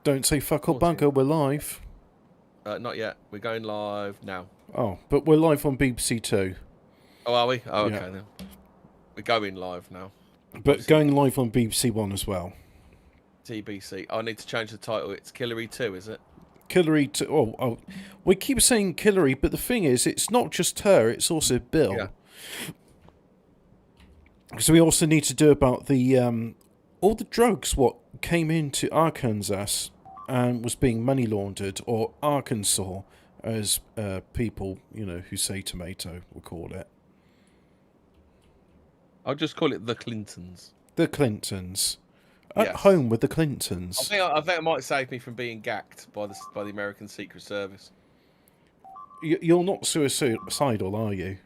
Don't say fuck or 14. bugger, we're live. Not yet. We're going live now. Oh, but we're live on BBC Two. Oh, are we? Oh, Yeah. okay then. We're going live now. But Obviously, going live on BBC One as well. TBC. I need to change the title. It's Killery 2, is it? Killery 2. Oh, we keep saying Killery, but the thing is, it's not just her, it's also Bill. Yeah. Because we also need to do about the all the drugs what came into Arkansas and was being money laundered, or Arkansas, as people who say tomato will call it. I'll just call it the Clintons. The Clintons. At Yes. home with the Clintons. I think it might save me from being gacked by the American Secret Service. You're not suicidal, are you?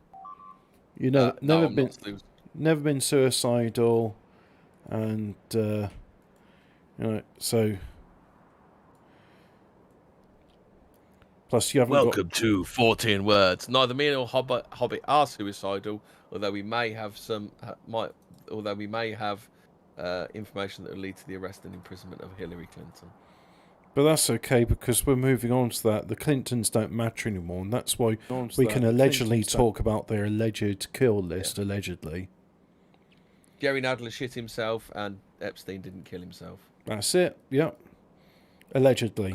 No, I'm not. Never been suicidal, and so. Plus, you haven't Welcome to 14 Words. Neither me nor Hobbit are suicidal, although we may have information that will lead to the arrest and imprisonment of Hillary Clinton. But that's okay, because we're moving on to that. The Clintons don't matter anymore, and that's why we can allegedly talk about their alleged kill list. Yeah. Allegedly, Jerry Nadler shit himself, and Epstein didn't kill himself. That's it. Yep. Allegedly.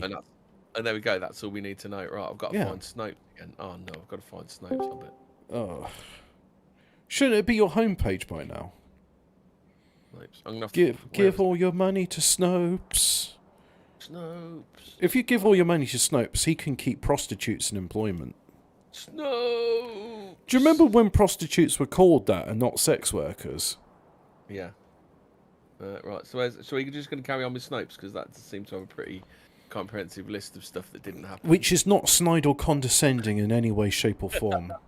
And there we go. That's all we need to know. Right, I've got to find Snopes again. Oh no, I've got to find Snopes on it. Oh, shouldn't it be your homepage by now? Snopes. I'm gonna give all your money to Snopes. Snopes. If you give all your money to Snopes, he can keep prostitutes in employment. Snopes. Do you remember when prostitutes were called that and not sex workers? Yeah. Right. So we're just going to carry on with Snopes, because that seems to have a pretty comprehensive list of stuff that didn't happen. Which is not snide or condescending in any way, shape, or form. Not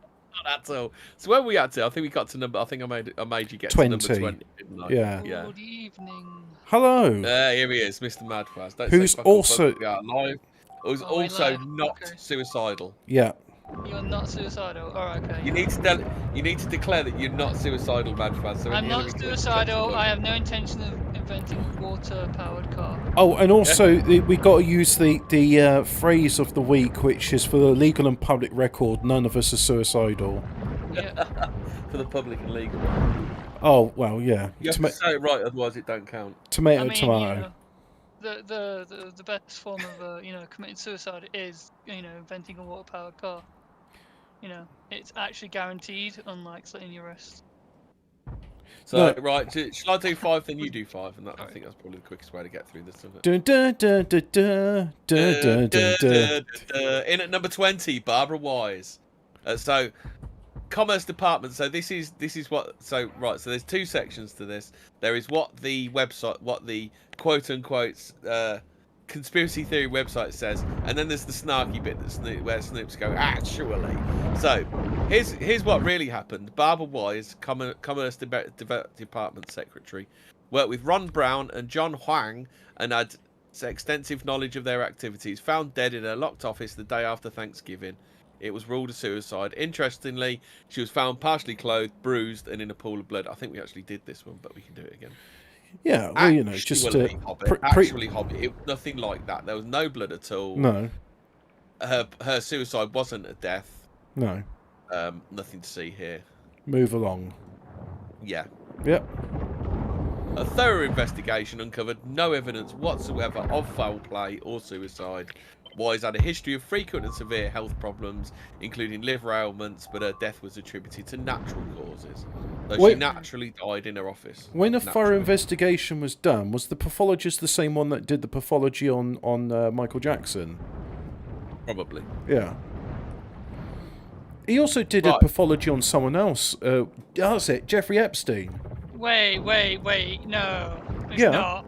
at all. So where we at to? I think we got to number. I think I made you get 20. to number 20. Didn't I? Yeah. Good evening. Hello. Here he is, Mr. Madfaz. Who's also live. Who's also not suicidal. Yeah. You're not suicidal. All right, okay. You need to declare that you're not suicidal, Madfaz. So I'm not suicidal. I have no intention of inventing a water-powered car. Oh, and also we got to use the phrase of the week, which is for the legal and public record. None of us are suicidal. Yeah. For the public and legal. Oh well, yeah. You have to say it right, otherwise it don't count. Tomato. The best form of committing suicide is inventing a water-powered car. It's actually guaranteed, unlike slitting your wrist. So right, shall I do 5? Then you do 5, and I think that's probably the quickest way to get through this, isn't it? In at number 20, Barbara Wise. So, Commerce Department. So this is what. So right. So there's 2 sections to this. There is what the quote unquote conspiracy theory website says, and then there's the snarky bit where Snoops go actually. So here's what really happened. Barbara Wise, Commerce Department Secretary, worked with Ron Brown and John Huang and had extensive knowledge of their activities. Found dead in her locked office the day after Thanksgiving. It was ruled a suicide. Interestingly, she was found partially clothed, bruised, and in a pool of blood. I think we actually did this one, but we can do it again. Yeah, well, just actually, Hobbit. It was nothing like that. There was no blood at all. No. Her suicide wasn't a death. No. Nothing to see here. Move along. Yeah. Yep. A thorough investigation uncovered no evidence whatsoever of foul play or suicide. Wise had a history of frequent and severe health problems, including liver ailments, but her death was attributed to natural causes. So she naturally died in her office. When a thorough investigation was done, was the pathologist the same one that did the pathology on Michael Jackson? Probably. Yeah. He also did a pathology on someone else. That's it, Jeffrey Epstein. Wait, no. It's not.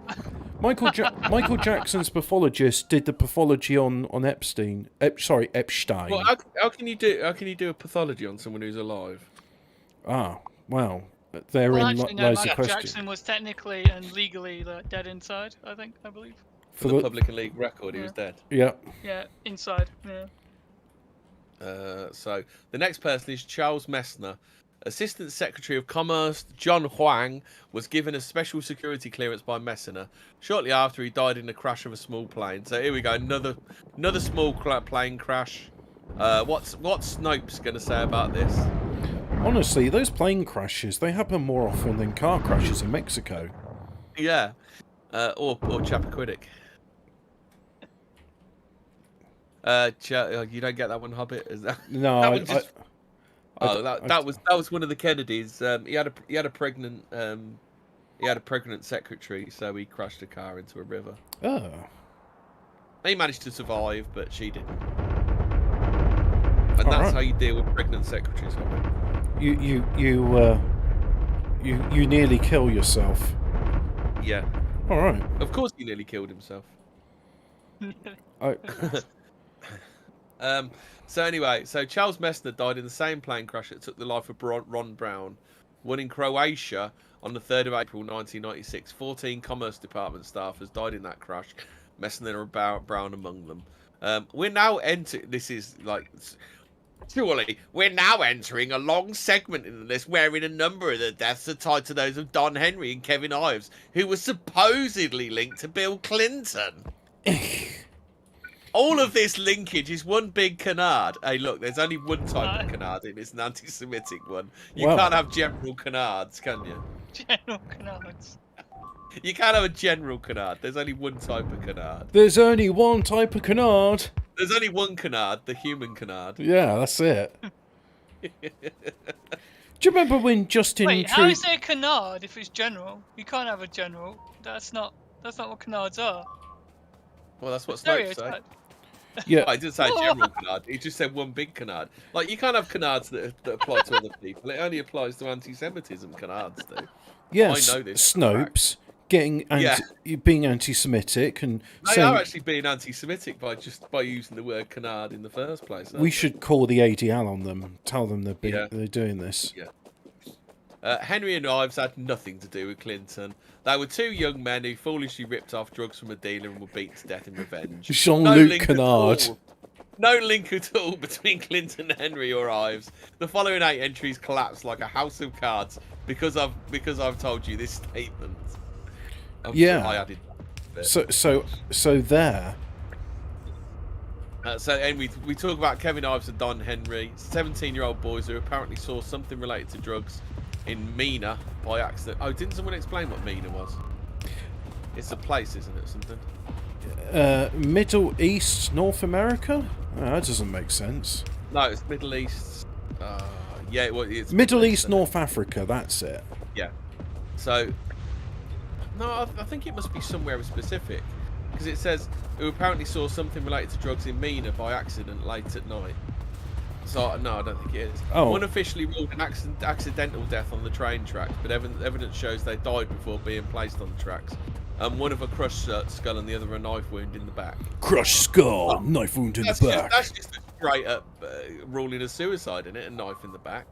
Michael Jackson's pathologist did the pathology on Epstein. Epstein. Well, how can you do a pathology on someone who's alive? Ah, wow. Therein lies the question. Jackson was technically and legally dead inside. I believe. For the public and legal record, he was dead. Yeah. Yeah, inside. Yeah. So the next person is Charles Messner, Assistant Secretary of Commerce John Huang was given a special security clearance by Messner. Shortly after, he died in the crash of a small plane. So here we go, another small plane crash. What's Snopes going to say about this? Honestly, those plane crashes, they happen more often than car crashes in Mexico. Yeah, or Chappaquiddick. You don't get that one, Hobbit? Is that? No, That one just... that was one of the Kennedys. He had a pregnant secretary, so he crashed a car into a river. Oh. He managed to survive, but she didn't. And that's how you deal with pregnant secretaries, Hobbit. You nearly kill yourself. Yeah. All right. Of course, he nearly killed himself. So anyway, Charles Messner died in the same plane crash that took the life of Ron Brown, one in Croatia on the 3rd of April 1996. 14 Commerce Department staffers died in that crash, Messner and Brown among them. We're now this is like... Surely, we're now entering a long segment in this wherein a number of the deaths are tied to those of Don Henry and Kevin Ives, who were supposedly linked to Bill Clinton. All of this linkage is one big canard. Hey, look, there's only one type of canard in it's an anti-Semitic one. You can't have general canards, can you? General canards. You can't have a general canard. There's only one type of canard. There's only one type of canard. There's only one canard, the human canard. Yeah, that's it. Do you remember when Justin Wait, how is there a canard if it's general? You can't have a general. That's not what canards are. Well, that's what Snopes say. Yeah, I didn't say general canard. He just said one big canard. Like, you can't have canards that apply to other people. It only applies to anti-Semitism. Canards do. Yes, I know this. Snopes being anti-Semitic and they are actually being anti-Semitic by using the word canard in the first place. We should call the ADL on them and tell them they're doing this. Yeah. Henry and Ives had nothing to do with Clinton. They were two young men who foolishly ripped off drugs from a dealer and were beaten to death in revenge. Jean-Luc Canard. No link at all between Clinton, Henry, or Ives. The following 8 entries collapsed like a house of cards because I've told you this statement. I added that. So there. And we talk about Kevin Ives and Don Henry, 17-year-old boys who apparently saw something related to drugs in Mina by accident. Oh, didn't someone explain what Mina was? It's a place, isn't it? Something. Middle East, North America? Oh, that doesn't make sense. No, it's Middle East. It's Middle East, North Africa. That's it. Yeah. So, no, I think it must be somewhere specific because it says who apparently saw something related to drugs in Mina by accident late at night. So no, I don't think it is. Oh. One officially ruled an accidental death on the train tracks, but evidence shows they died before being placed on the tracks. One of a crushed skull and the other a knife wound in the back. Crushed skull, knife wound in the back. That's just a straight up ruling a suicide, isn't it? A knife in the back.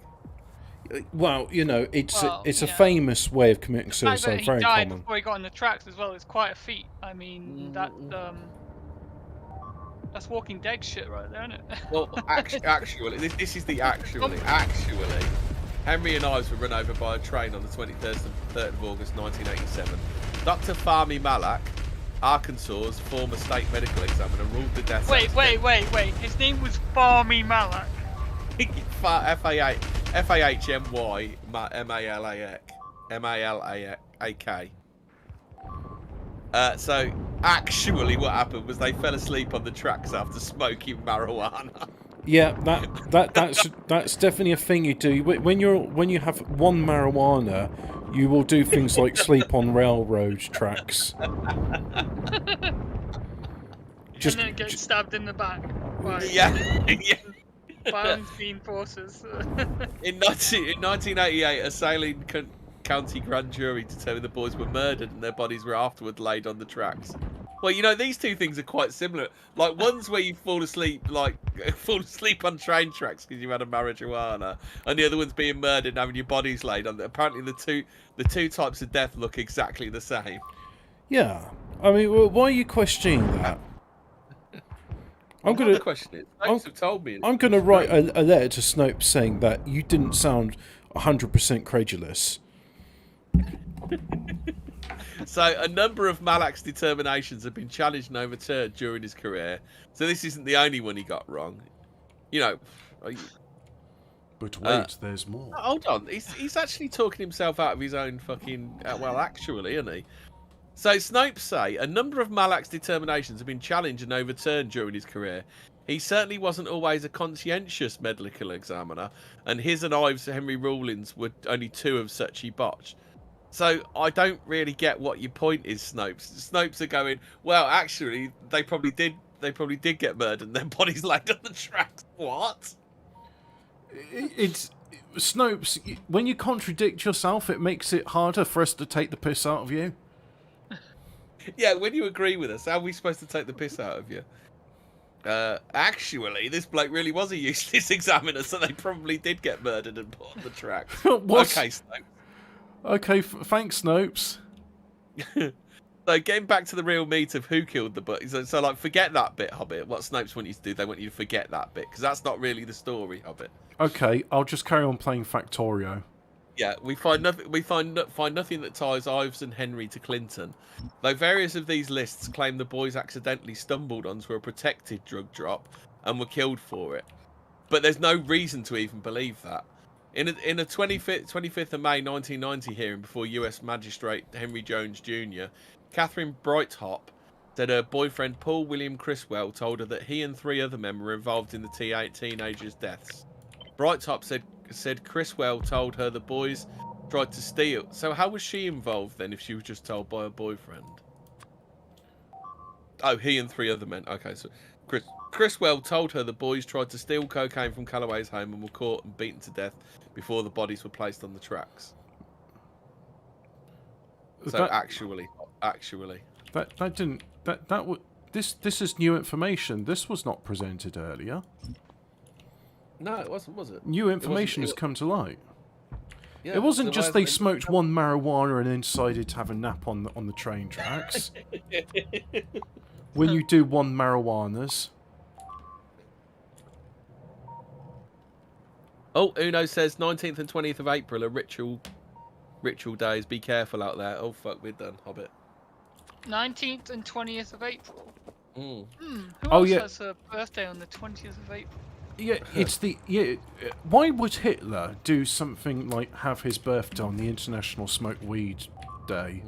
Well, it's a famous way of committing suicide. Very he died common. before he got on the tracks as well. It's quite a feat. I mean, that's Walking Dead shit right there, isn't it? Well, actually, this is the actually. Henry and Ives were run over by a train on the 23rd of August 1987. Dr. Fahmy Malak, Arkansas's former state medical examiner, ruled the death. Wait. His name was Fahmy Malak. Fahmy Malak. So actually, what happened was they fell asleep on the tracks after smoking marijuana. Yeah, that's definitely a thing you do. When you have one marijuana, you will do things like sleep on railroad tracks. And then get stabbed in the back. Yeah. By unseen forces. In 1988, a Saline County grand jury determined the boys were murdered and their bodies were afterward laid on the tracks. Well, these two things are quite similar. Like, one's where you fall asleep on train tracks because you had a marijuana, and the other one's being murdered and having your bodies laid on. Apparently, the two types of death look exactly the same. Yeah, I mean, why are you questioning that? I'm gonna question it. Snopes have told me. I'm gonna write a letter to Snopes saying that you didn't sound 100% credulous. So a number of Malak's determinations have been challenged and overturned during his career. So this isn't the only one he got wrong. You know, But wait, there's more. hold on. He's actually talking himself out of his own fucking... well, actually, isn't he? So Snopes say a number of Malak's determinations have been challenged and overturned during his career. He certainly wasn't always a conscientious medical examiner, and his and Ives Henry rulings were only two of such he botched. So I don't really get what your point is, Snopes. Snopes are going, well, actually, they probably did get murdered and their bodies laid on the tracks. What? It's Snopes. When you contradict yourself, it makes it harder for us to take the piss out of you. Yeah, when you agree with us, how are we supposed to take the piss out of you? Actually, this bloke really was a useless examiner, so they probably did get murdered and put on the tracks. Okay, Snopes. Okay, thanks, Snopes. So getting back to the real meat of who killed the boy. So like, forget that bit, Hobbit. What Snopes want you to do, they want you to forget that bit, because that's not really the story, Hobbit. Okay, I'll just carry on playing Factorio. Yeah, we find nothing. We find nothing that ties Ives and Henry to Clinton, though various of these lists claim the boys accidentally stumbled onto a protected drug drop and were killed for it. But there's no reason to even believe that. In a 25th of May 1990 hearing before U.S. Magistrate Henry Jones Jr., Catherine Brighthop said her boyfriend Paul William Criswell told her that he and three other men were involved in the teenagers' deaths. Brighthop said Criswell told her the boys tried to steal. So how was she involved then if she was just told by her boyfriend? Oh, he and three other men. Okay, so Criswell told her the boys tried to steal cocaine from Calloway's home and were caught and beaten to death before the bodies were placed on the tracks. So actually, this is new information. This was not presented earlier. No, it wasn't, was it? New information has come to light. Yeah, it wasn't just they smoked one marijuana and then decided to have a nap on the train tracks. When you do one marijuanas. Oh, Uno says 19th and 20th of April are ritual days. Be careful out there. Oh fuck, we're done, Hobbit. 19th and 20th of April. Mm. Who else has a birthday on the 20th of April? Yeah, it's the why would Hitler do something like have his birthday on the International Smoke Weed Day?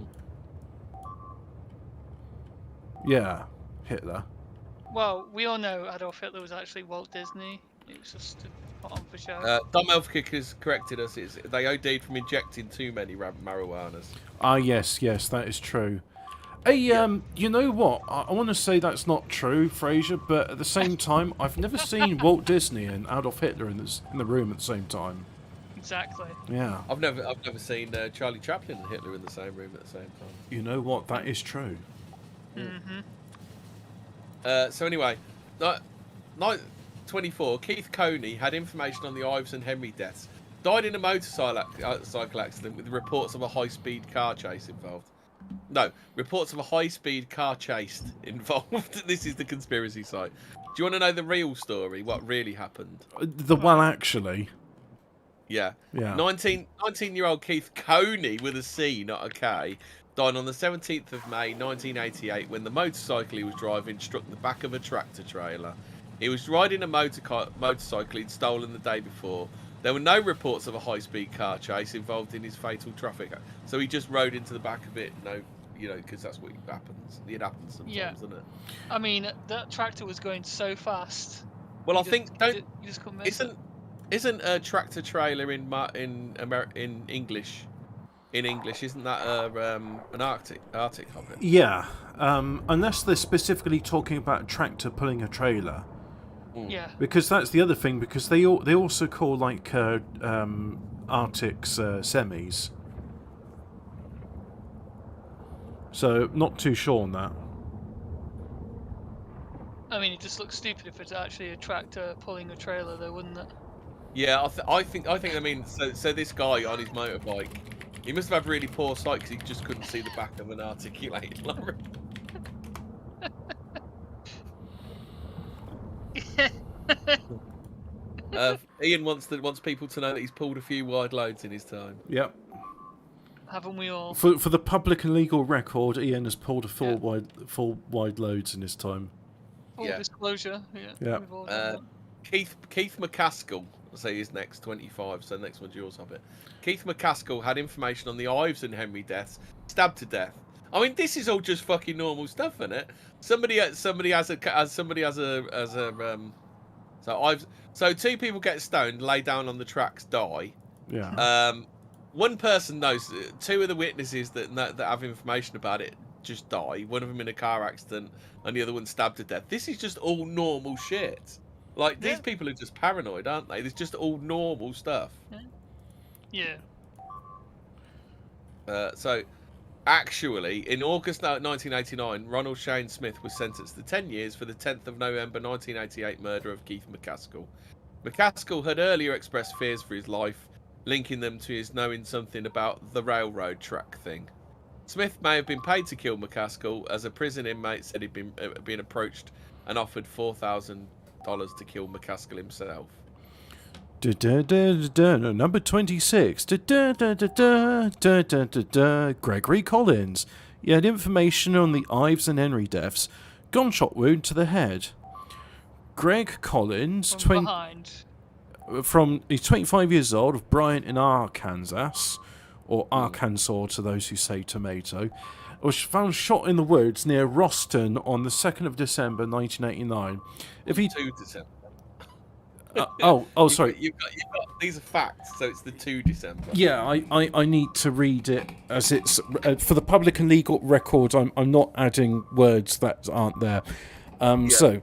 Yeah, Hitler. Well, we all know Adolf Hitler was actually Walt Disney. It was just to put on for show. Dom Elfkick has corrected us. They OD'd from injecting too many marijuanas. Ah, yes, that is true. Hey, you know what? I want to say that's not true, Fraser, but at the same time, I've never seen Walt Disney and Adolf Hitler in the room at the same time. Exactly. Yeah. I've never seen Charlie Chaplin and Hitler in the same room at the same time. You know what? That is true. Mm-hmm. So anyway, night 24, Keith Coney had information on the Ives and Henry deaths. Died in a motorcycle accident with reports of a high-speed car chase involved. No, reports of a high-speed car chase involved. This is the conspiracy side. Do you want to know the real story? What really happened? Actually. Yeah. 19-year-old Keith Coney with a C, not a K, died on the 17th of May 1988 when the motorcycle he was driving struck the back of a tractor trailer. He was riding a motorcycle he'd stolen the day before. There were no reports of a high-speed car chase involved in his fatal traffic. So he just rode into the back of it. No, because that's what happens. It happens sometimes, doesn't it? I mean, that tractor was going so fast. Well, I think you just couldn't miss it. Isn't a tractor trailer in English? In English, isn't that an Arctic Hobbit? Yeah, unless they're specifically talking about a tractor pulling a trailer. Yeah. Because that's the other thing. Because they also call like Arctics semis. So not too sure on that. I mean, it just looks stupid if it's actually a tractor pulling a trailer, though, wouldn't it? Yeah, I think. I mean, so this guy on his motorbike, he must have had really poor sight because he just couldn't see the back of an articulated lorry. Ian wants people to know that he's pulled a few wide loads in his time. Yep. Haven't we all? For the public and legal record, Ian has pulled a full Yeah. wide loads in his time. Full disclosure. Yeah. We've all done that. Keith McCaskill, I'll say his next 25, so the next one's yours, Hobbit. Keith McCaskill had information on the Ives and Henry deaths, stabbed to death. I mean, this is all just fucking normal stuff, isn't it? Somebody has a so two people get stoned, lay down on the tracks, die. Yeah. One person knows, two of the witnesses that have information about it just die. One of them in a car accident, and the other one stabbed to death. This is just all normal shit. Like, these people are just paranoid, aren't they? It's just all normal stuff. Yeah. So, actually, in August 1989, Ronald Shane Smith was sentenced to 10 years for the 10th of November 1988 murder of Keith McCaskill. McCaskill had earlier expressed fears for his life, linking them to his knowing something about the railroad track thing. Smith may have been paid to kill McCaskill, as a prison inmate said he'd been approached and offered $4,000 to kill McCaskill himself. Number 26. Gregory Collins. He had information on the Ives and Henry deaths. Gunshot wound to the head. Greg Collins, he's 25 years old, of Bryant in Arkansas, or Arkansas to those who say tomato, was found shot in the woods near Roston on the 2nd of December 1989. 2 December. Sorry. You've got these are facts, so it's the 2 December. Yeah, I need to read it as it's for the public and legal record. I'm not adding words that aren't there. So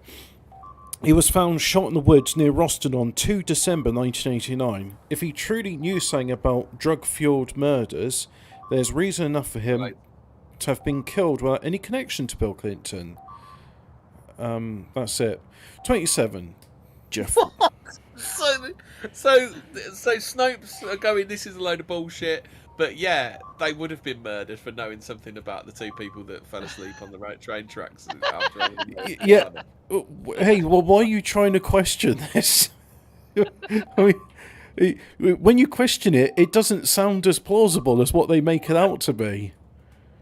he was found shot in the woods near Roston on 2 December 1989. If he truly knew something about drug-fueled murders, there's reason enough for him to have been killed without any connection to Bill Clinton. That's it. 27. Jeff. So Snopes are going, this is a load of bullshit, but yeah, they would have been murdered for knowing something about the two people that fell asleep on the train tracks after yeah. Hey, well, why are you trying to question this? I mean, when you question it, it doesn't sound as plausible as what they make it out to be.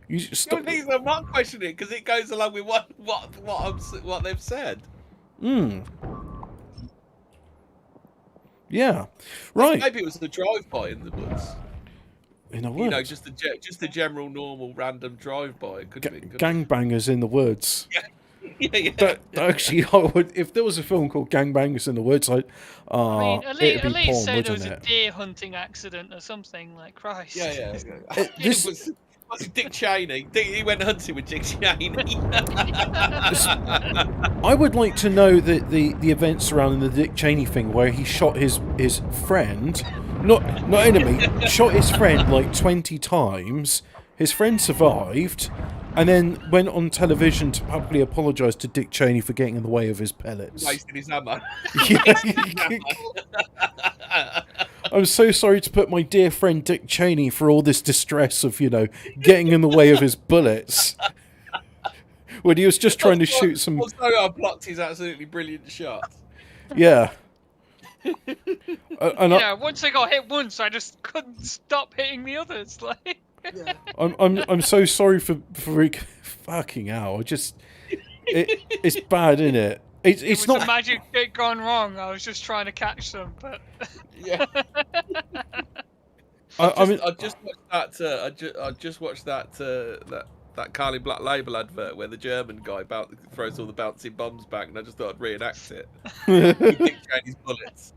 You stop. I'm not questioning it because it goes along with what they've said. Yeah, right. Maybe it was the drive-by in the woods. In the woods, you know, just a general, normal, random drive-by. It could be gangbangers in the woods. Yeah. That actually, I would, if there was a film called Gangbangers in the Woods, I mean, at least porn, say there was it? a deer hunting accident or something, like Christ. Yeah. Was Dick Cheney? He went hunting with Dick Cheney. I would like to know the events surrounding the Dick Cheney thing, where he shot his friend, not enemy, shot his friend like 20 times. His friend survived, and then went on television to publicly apologise to Dick Cheney for getting in the way of his pellets. Wasting his hammer. I'm so sorry to put my dear friend Dick Cheney for all this distress of, getting in the way of his bullets. When he was just trying to shoot some... Also, I blocked his absolutely brilliant shot. Yeah. Once I got hit once, I just couldn't stop hitting the others. Like, I'm so sorry for fucking hell. It's bad, isn't it? It's not a magic trick gone wrong. I was just trying to catch them, but yeah. I just watched that Carly Black Label advert where the German guy throws all the bouncing bombs back, and I just thought I'd reenact it. With Dick Cheney's bullets.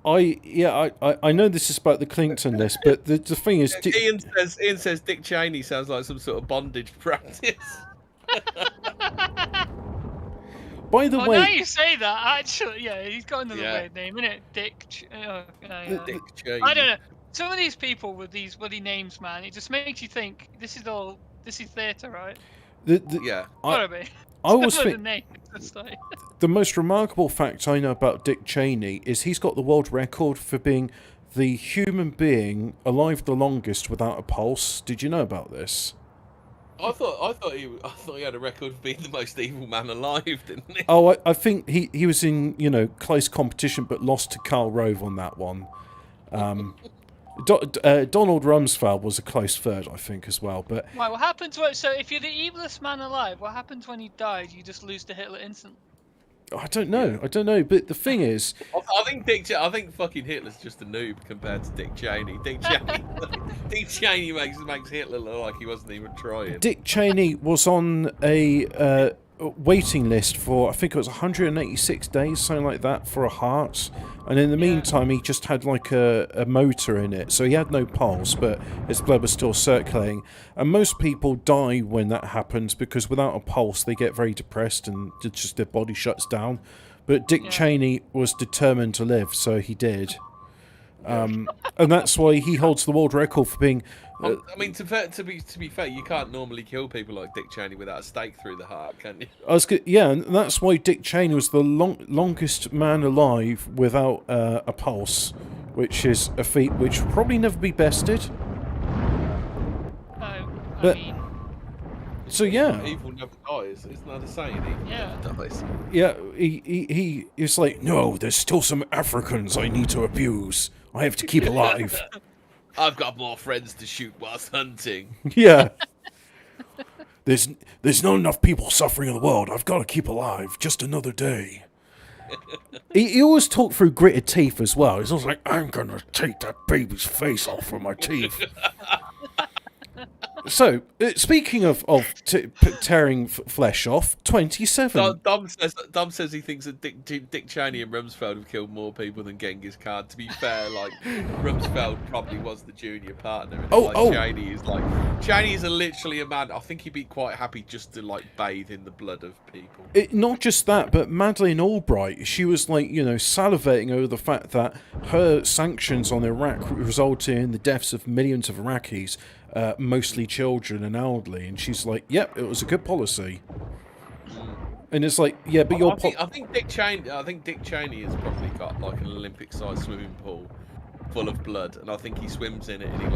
I know this is about the Clinton list, but the thing is, Ian says Dick Cheney sounds like some sort of bondage practice. By the way, now you say that, actually, yeah, he's got another weird name, isn't it? Dick Cheney. I don't know. Some of these people with these bloody names, man, it just makes you think this is theatre, right? Gotta be. I always think like... the most remarkable fact I know about Dick Cheney is he's got the world record for being the human being alive the longest without a pulse. Did you know about this? I thought he had a record of being the most evil man alive, didn't he? Oh, I think he was in, close competition, but lost to Karl Rove on that one. Donald Rumsfeld was a close third, I think, as well. But Right, what happens when... So if you're the evilest man alive, what happens when he dies? You just lose to Hitler instantly. I don't know. I don't know. But the thing is, I think fucking Hitler's just a noob compared to Dick Cheney. Dick Cheney makes Hitler look like he wasn't even trying. Dick Cheney was on a waiting list for, I think it was 186 days, something like that, for a heart. And in the meantime, he just had like a motor in it. So he had no pulse, but his blood was still circulating. And most people die when that happens because without a pulse, they get very depressed and just their body shuts down. But Dick Cheney was determined to live, so he did. And that's why he holds the world record for being... I mean, to be fair, you can't normally kill people like Dick Cheney without a stake through the heart, can you? And that's why Dick Cheney was the longest man alive without a pulse, which is a feat which will probably never be bested. So yeah, evil never dies. Isn't that a saying? Evil never dies. Yeah, he was like, no, there's still some Africans I need to abuse. I have to keep alive. I've got more friends to shoot whilst hunting. Yeah. There's not enough people suffering in the world. I've got to keep alive. Just another day. he always talked through gritted teeth as well. He's always like, I'm going to take that baby's face off with my teeth. So, speaking of tearing flesh off, 27. Dom says he thinks that Dick Cheney and Rumsfeld have killed more people than Genghis Khan. To be fair, like Rumsfeld probably was the junior partner. And Cheney is literally a man. I think he'd be quite happy just to like bathe in the blood of people. Not just that, but Madeleine Albright, she was like, salivating over the fact that her sanctions on Iraq resulted in the deaths of millions of Iraqis. Mostly children and elderly, and she's like, "Yep, it was a good policy." And it's like, "Yeah, but I think Dick Cheney has probably got like an Olympic-sized swimming pool full of blood, and I think he swims in it, and he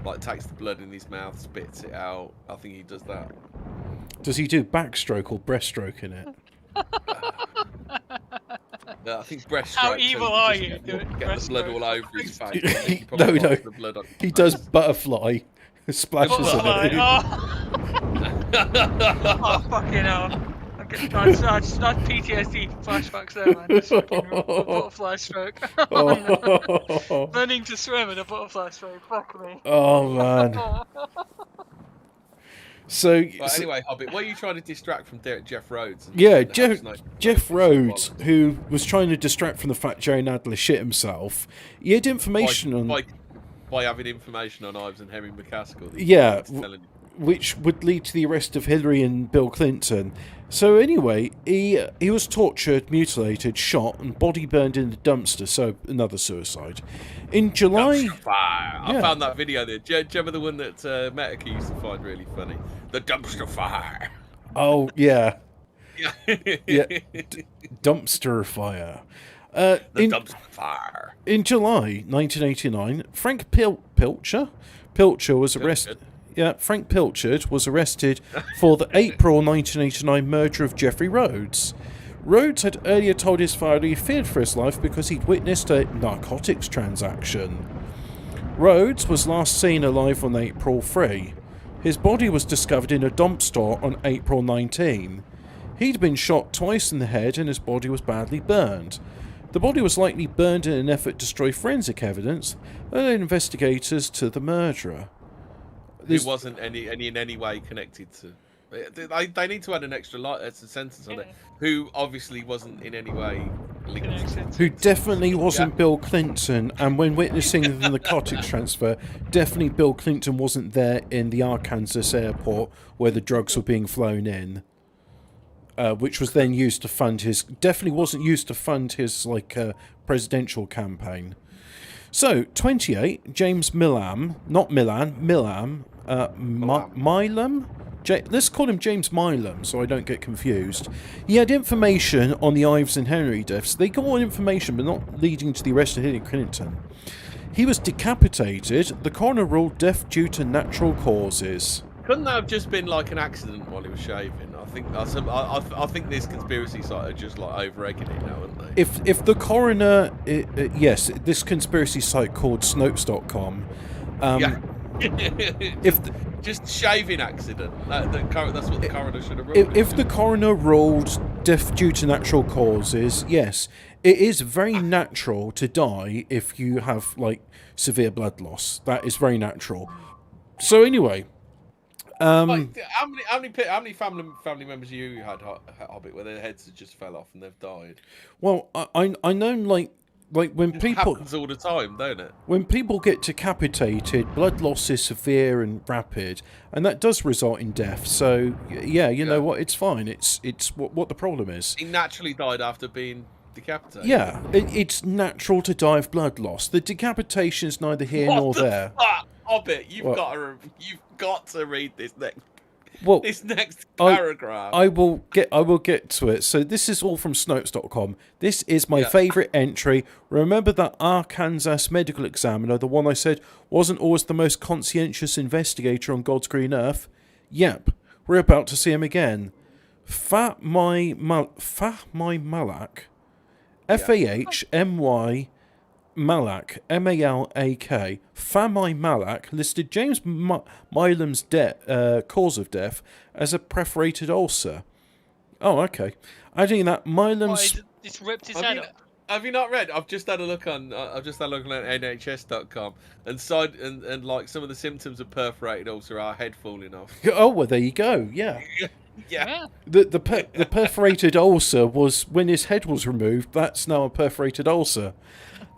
like takes the blood in his mouth, spits it out. I think he does that. Does he do backstroke or breaststroke in it? I think breaststroke. How evil are you? Get the blood all over his face. No. He does butterfly. Splashes in it. Oh, fucking hell. That's PTSD flashbacks there, man. Just fucking butterfly stroke. Learning to swim in a butterfly stroke. Fuck me. Oh, man. So anyway, Hobbit, what are you trying to distract from Jeff Rhodes? Jeff Rhodes, who was trying to distract from the fact Jerry Nadler shit himself. He had information by having information on Ives and Henry McCaskill. Which would lead to the arrest of Hillary and Bill Clinton. So anyway, he was tortured, mutilated, shot, and body burned in the dumpster. So another suicide. In July, I found that video there. Do you remember the one that Metica used to find really funny? The dumpster fire. Oh yeah, yeah, dumpster fire. Dumpster fire. In July 1989, Frank Pilcher was arrested. Yeah, Frank Pilchard was arrested for the April 1989 murder of Jeffrey Rhodes. Rhodes had earlier told his father he feared for his life because he'd witnessed a narcotics transaction. Rhodes was last seen alive on April 3. His body was discovered in a dumpster on April 19. He'd been shot twice in the head and his body was badly burned. The body was likely burned in an effort to destroy forensic evidence that led investigators to the murderer. Who wasn't in any way connected to. They need to add an extra sentence on it. Who obviously wasn't in any way linked. Who definitely wasn't Bill Clinton, and when witnessing the narcotics transfer, definitely Bill Clinton wasn't there in the Arkansas airport where the drugs were being flown in. Which was then used to fund his. Definitely wasn't used to fund his presidential campaign. So, 28, James Milam, not Milan, Milam. Milam? Let's call him James Milam so I don't get confused. He had information on the Ives and Henry deaths. They got all information, but not leading to the arrest of Hillary Clinton. He was decapitated. The coroner ruled death due to natural causes. Couldn't that have just been like an accident while he was shaving? I think this conspiracy site are just like over-egging it now, aren't they? If the coroner, yes, this conspiracy site called Snopes.com. Yeah. If just shaving accident. That's what the coroner should have ruled. if the coroner ruled death due to natural causes, yes, it is very natural to die if you have like severe blood loss. That is very natural. So anyway, Like, how many family members you had Hobbit where their heads just fell off and they've died? well, I know like when It people happens all the time, don't it? when people get decapitated, blood loss is severe and rapid, and that does result in death. So yeah, you know what? It's fine. It's what the problem is. He naturally died after being decapitated. Yeah, it's natural to die of blood loss. The decapitation's neither here nor there. Fuck? Hobbit, you've What? got to read this next I- paragraph. I will get to it. So this is all from Snopes.com. This is my favourite entry. Remember that Arkansas medical examiner, the one I said wasn't always the most conscientious investigator on God's green earth? Yep, we're about to see him again. Fahmy Malak, Fahmy Malak, Malak, Fahmy Malak listed James Milam's cause of death as a perforated ulcer. Oh, okay. Adding that Milam's... It's ripped his head up. Have you not read? I've just had a look on. NHS.com, and like some of the symptoms of perforated ulcer are head falling off. Oh, well, there you go. Yeah. Yeah. The perforated ulcer was when his head was removed. That's now a perforated ulcer.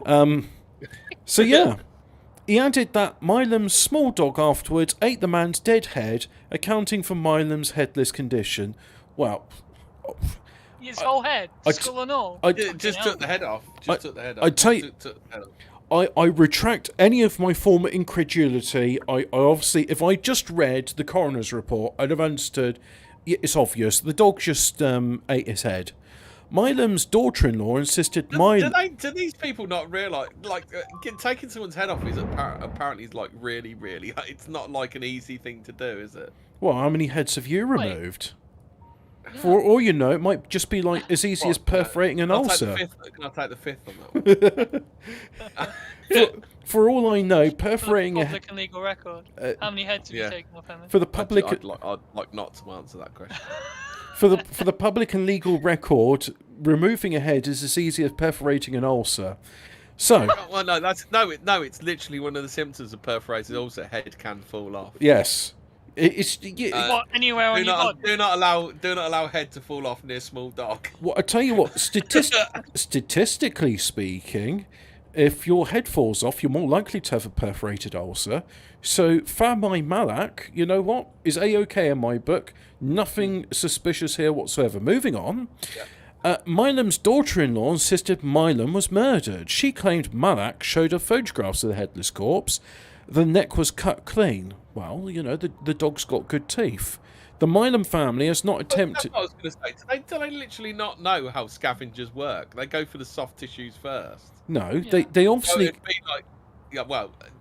So yeah, he added that Milam's small dog afterwards ate the man's dead head, accounting for Milam's headless condition. Well, His whole head, skull and all. Just took the head off. Took the head off. I tell you, Took the head off. I retract any of my former incredulity. I obviously, if I just read the coroner's report, I'd have understood. It's obvious. The dog just ate his head. Milam's daughter-in-law insisted Do these people not realise, like, taking someone's head off is apparently like really, really, it's not like an easy thing to do, is it? Well, how many heads have you removed? For all you know, it might just be like as easy as perforating an ulcer. Can I take the fifth on that one? For all I know, perforating Public and legal record. How many heads have you taken off, Emma? for the public, I'd like not to answer that question. for the public and legal record, removing a head is as easy as perforating an ulcer. So, well, no, it's literally one of the symptoms of perforated ulcer. Head can fall off. yes, What, anywhere on your body? Do not allow head to fall off near small dog. Well, I tell you what, statistically speaking, if your head falls off, you're more likely to have a perforated ulcer. So, Fahmy Malak, you know what, is A-OK in my book. Nothing suspicious here whatsoever. Moving on. Milam's daughter-in-law insisted Milam was murdered. She claimed Malak showed her photographs of the headless corpse. The neck was cut clean. Well, you know, the dog's got good teeth. The Milam family has not attempted... That's what I was going to say. Do they literally not know how scavengers work? They go for the soft tissues first. No, they obviously... So it'd be like,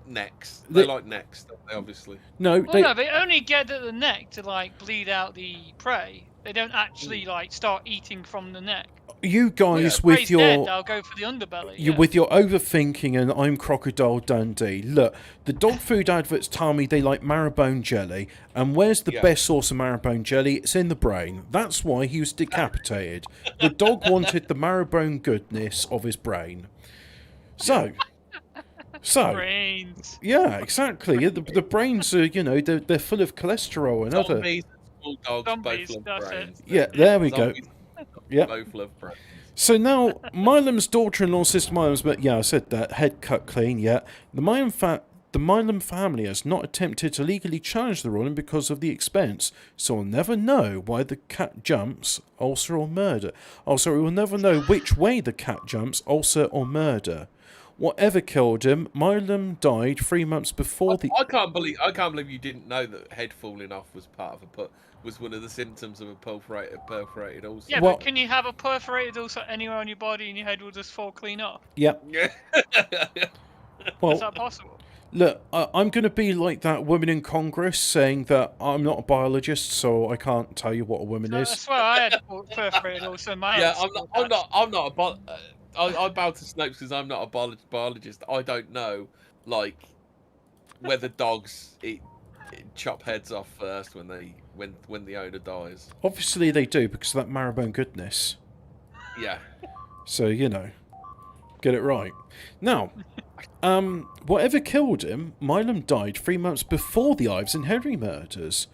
necks. They like necks, don't they, obviously? No, No, they only get at the neck to like bleed out the prey. They don't actually like start eating from the neck. You guys with Prey's your... dead, they'll go for the underbelly. With your overthinking and I'm Crocodile Dundee. Look, the dog food adverts tell me they like marrowbone jelly. And where's the best source of marrowbone jelly? It's in the brain. That's why he was decapitated. The dog wanted the marrowbone goodness of his brain. So, brains. yeah, exactly. The brains are, you know, they're full of cholesterol and other... Zombies and small dogs Zombies, both love that's brains. Yeah, there we go. Zombies Yeah. both love brains. So now, Milam's daughter-in-law, Sister Milam's, but yeah, I said that, head cut clean, yeah. The Milam family has not attempted to legally challenge the ruling because of the expense, so we'll never know why the cat jumps, ulcer or murder. Oh, sorry, we'll never know which way the cat jumps, ulcer or murder. Whatever killed him, Milam died 3 months before I can't believe you didn't know that head falling off was was one of the symptoms of a perforated ulcer. Yeah, Well- but can you have a perforated ulcer anywhere on your body and your head will just fall clean off? Yeah. Yeah. Well, Is that possible? Look, I'm going to be like that woman in Congress saying that I'm not a biologist, so I can't tell you what a woman I is. swear I had perforated also my Yeah, ass. I'm not I bow to Snopes because I'm not a biologist. I don't know, like, whether dogs chop heads off first when the owner dies. Obviously they do, because of that marrowbone goodness. Yeah. So, get it right. Now, whatever killed him, Milam died 3 months before the Ives and Henry murders.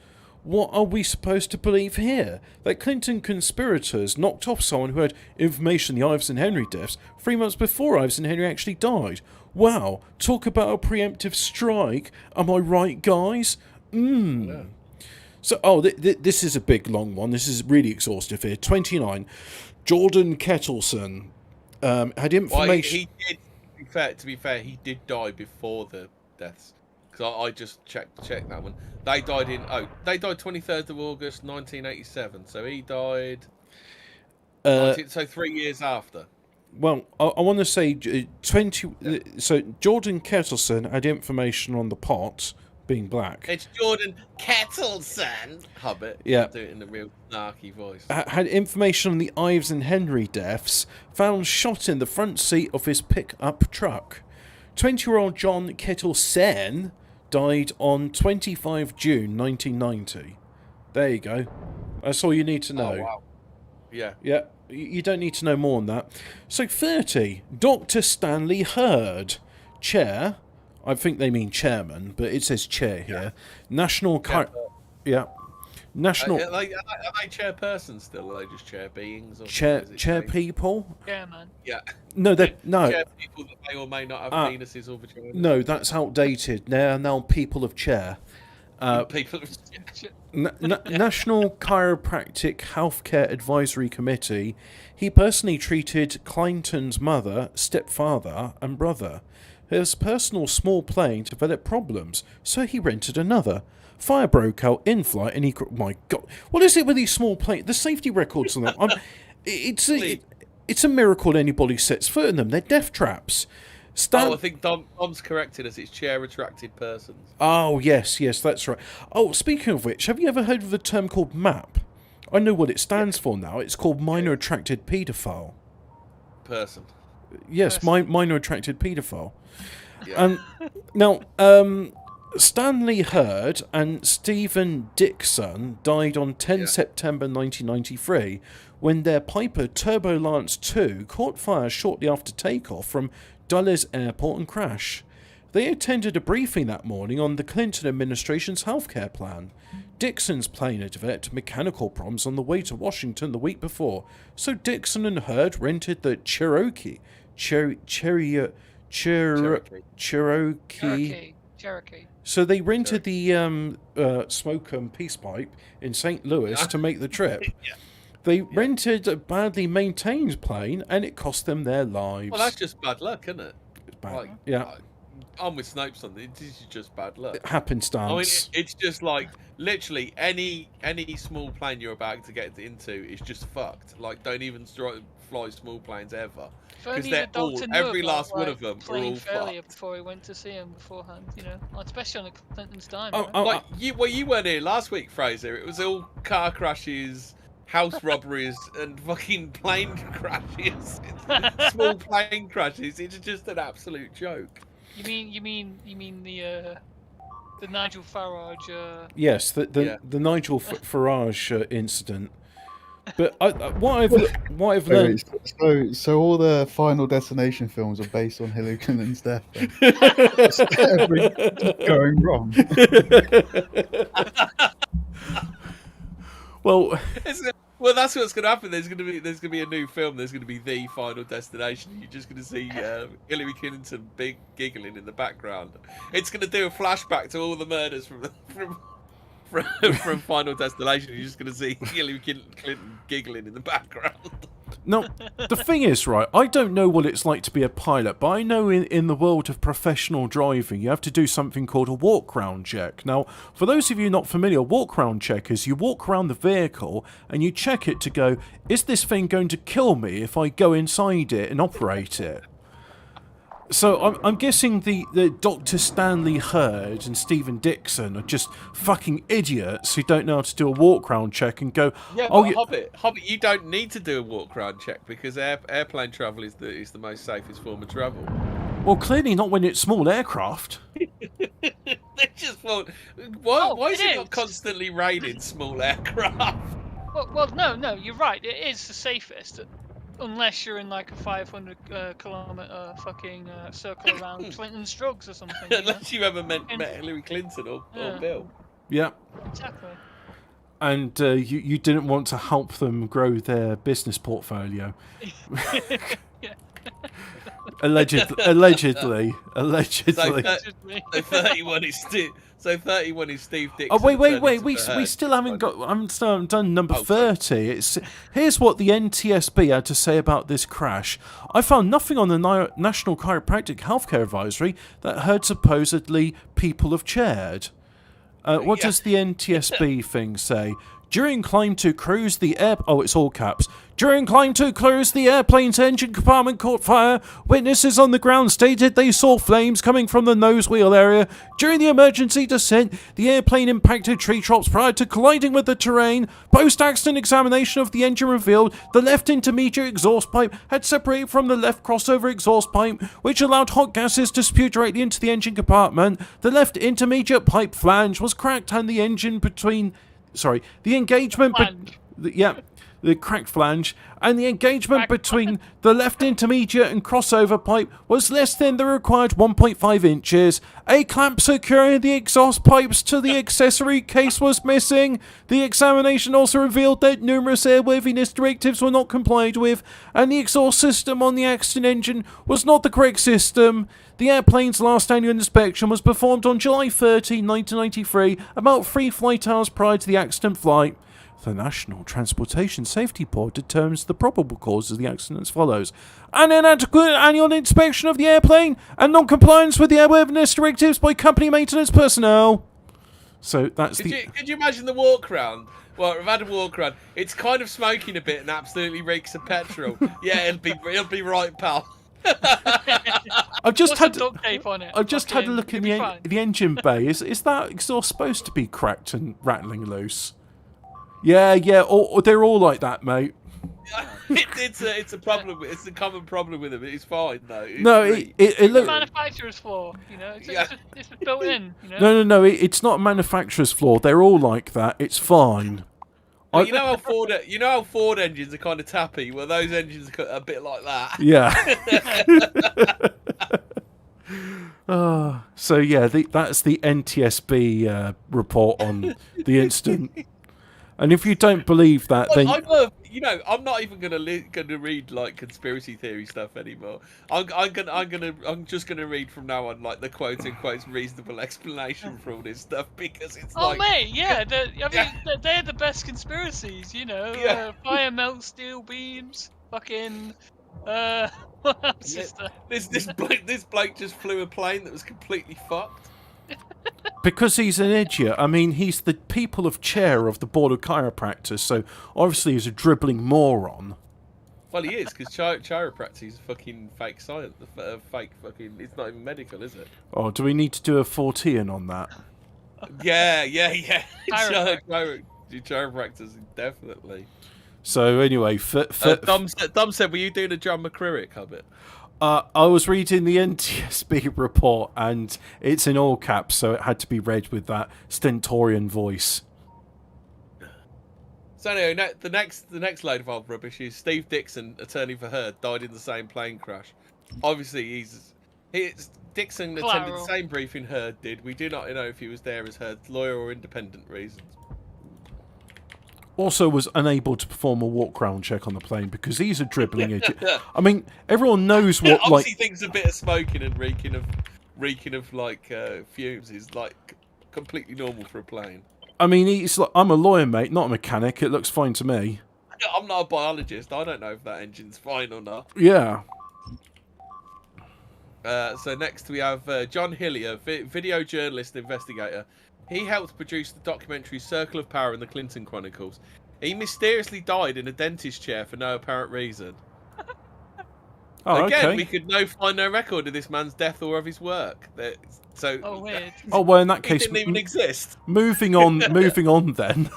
What are we supposed to believe here? That Clinton conspirators knocked off someone who had information on the Ives and Henry deaths 3 months before Ives and Henry actually died. Wow, talk about a preemptive strike. Am I right, guys? Yeah. So, this is a big, long one. This is really exhaustive here. 29. Jordan Kettleson had information... Well, he did, to be fair, he did die before the deaths. Because I just checked that one. They died 23rd of August 1987. So he died so 3 years after. Well, I want to say 20... So Jordan Kettleson had information on the pot being black. It's Jordan Kettleson. Hobbit. Yeah. Do it in a real snarky voice. Had information on the Ives and Henry deaths, found shot in the front seat of his pickup truck. 20-year-old John Kettleson died on 25 June 1990. There you go. That's all you need to know. Oh, wow. Yeah. Yeah, you don't need to know more than that. So 30, Dr. Stanley Hurd, chair... I think they mean chairman, but it says chair here. National... National... Are they chairpersons still, or are they just chair beings? Or chair people? Yeah, man. Yeah. No, no. Chair people that may or may not have penises or vaginas. No, that's outdated. They're now people of chair. People of National Chiropractic Healthcare Advisory Committee. He personally treated Clinton's mother, stepfather, and brother. His personal small plane developed problems, so he rented another. Fire broke out in flight, and my God, what is it with these small planes? The safety records on them. It's a miracle anybody sets foot in them. They're death traps. I think Dom's corrected us. It's chair attracted persons. Oh yes, that's right. Oh, speaking of which, have you ever heard of the term called MAP? I know what it stands for now. It's called minor attracted paedophile. Person. Yes, minor attracted paedophile. Yeah. Now, Stanley Hurd and Stephen Dixon died on 10 September 1993 when their Piper Turbo Lance 2 caught fire shortly after takeoff from Dulles Airport and crashed. They attended a briefing that morning on the Clinton administration's healthcare plan. Dixon's plane had developed mechanical problems on the way to Washington the week before, so Dixon and Hurd rented the Cherokee. So they rented the smoke and peace pipe in St. Louis to make the trip. They rented a badly maintained plane, and it cost them their lives. Well, that's just bad luck, isn't it? It's bad. Yeah. I'm with Snopes on this. This is just bad luck. Happenstance. I mean, it's just like literally any small plane you're about to get into is just fucked. Like, don't even fly small planes ever, because they're every last one of them are all fucked. Before he went to see him beforehand, like, especially on the Clinton's dime. You weren't here last week, Fraser. It was all car crashes, house robberies, and fucking plane crashes. Small plane crashes. It's just an absolute joke. You mean the Nigel Farage? Yes, the Nigel Farage incident. But what I've learned. So all the Final Destination films are based on Hillary Clinton's death. Everything's going wrong. Well, that's what's going to happen. There's going to be a new film. There's going to be The Final Destination. You're just going to see Hillary Clinton big giggling in the background. It's going to do a flashback to all the murders from Final Destination. You're just going to see Hillary Clinton giggling in the background. No, the thing is, right, I don't know what it's like to be a pilot, but I know in the world of professional driving, you have to do something called a walk-round check. Now, for those of you not familiar, walk-round check is you walk around the vehicle and you check it to go, is this thing going to kill me if I go inside it and operate it? So I'm guessing the Dr. Stanley Hurd and Stephen Dixon are just fucking idiots who don't know how to do a walk round check and go, Yeah, oh, but Hobbit, you don't need to do a walk around check because airplane travel is the most safest form of travel. well, clearly not when it's small aircraft. They just thought, why is it not is. constantly raining small aircraft? Well, no, you're right. It is the safest, unless you're in like a 500 kilometer fucking circle around Clinton's drugs or something. You know? Unless you ever met Hillary Clinton or Bill. Yeah. Exactly. And you didn't want to help them grow their business portfolio. Allegedly. So 31 is Steve Dixon. Oh wait! We still haven't got. I'm still done number 30. Here's what the NTSB had to say about this crash. I found nothing on the National Chiropractic Healthcare Advisory that Hurd supposedly people have chaired. What does the NTSB thing say? During climb to cruise, it's all caps. During climb to cruise, the airplane's engine compartment caught fire. Witnesses on the ground stated they saw flames coming from the nose wheel area. During the emergency descent, the airplane impacted tree tops prior to colliding with the terrain. Post-accident examination of the engine revealed the left intermediate exhaust pipe had separated from the left crossover exhaust pipe, which allowed hot gases to spew directly into the engine compartment. The left intermediate pipe flange was cracked and the engine between... Sorry, the engagement... The cracked flange, and the engagement between the left intermediate and crossover pipe was less than the required 1.5 inches. A clamp securing the exhaust pipes to the accessory case was missing. The examination also revealed that numerous airworthiness directives were not complied with, and the exhaust system on the accident engine was not the correct system. The airplane's last annual inspection was performed on July 13, 1993, about 3 flight hours prior to the accident flight. The National Transportation Safety Board determines the probable causes of the accident as follows. An inadequate annual inspection of the airplane and non-compliance with the airworthiness directives by company maintenance personnel. So that's Could you imagine the walk round? Well, I've had a walk around. It's kind of smoking a bit and absolutely reeks of petrol. Yeah, it'll be right, pal. I've just had duct tape on it. I've just had a look in the engine bay. Is that exhaust supposed to be cracked and rattling loose? Yeah. They're all like that, mate. It's a problem. It's a common problem with them. It's fine though. It's a manufacturer's flaw. You know, it's built in. You know? No. It's not a manufacturer's flaw. They're all like that. It's fine. Well, you know how Ford engines are kind of tappy. Well, those engines are a bit like that. Yeah. So yeah, that's the NTSB report on the incident. And if you don't believe that, then I'm not even gonna read like conspiracy theory stuff anymore. I'm just gonna read from now on like the quote unquote reasonable explanation for all this stuff because it's they're the best conspiracies. You know, fire melts steel beams. Fucking. What else is there? This bloke just flew a plane that was completely fucked. Because he's an idiot. I mean, he's the people of chair of the board of chiropractors, so obviously he's a dribbling moron. Well, he is, because chiropractic is fucking fake science. Fake fucking... It's not even medical, is it? Oh, do we need to do a Fortean on that? Yeah. Chiropractors, definitely. So, anyway... Dom said, were you doing a John McCririck of it? I was reading the NTSB report, and it's in all caps, so it had to be read with that stentorian voice. So anyway, the next load of old rubbish is Steve Dixon, attorney for Hurd, died in the same plane crash. Obviously, Dixon attended the same briefing Hurd did. We do not know if he was there as Hurd's lawyer or independent reasons. Also was unable to perform a walk-round check on the plane because he's a dribbling idiot. I mean, everyone knows what obviously thinks a bit of smoking and reeking of like fumes is like completely normal for a plane. I mean, he's like, I'm a lawyer, mate, not a mechanic. It looks fine to me. I'm not a biologist. I don't know if that engine's fine or not. Yeah. So next we have John Hillier, video journalist and investigator. He helped produce the documentary Circle of Power in the Clinton Chronicles. He mysteriously died in a dentist chair for no apparent reason. Oh, Again, okay. we could find no record of this man's death or of his work. So Oh, weird. Oh well, in that he case, didn't even exist. moving on. Moving on then.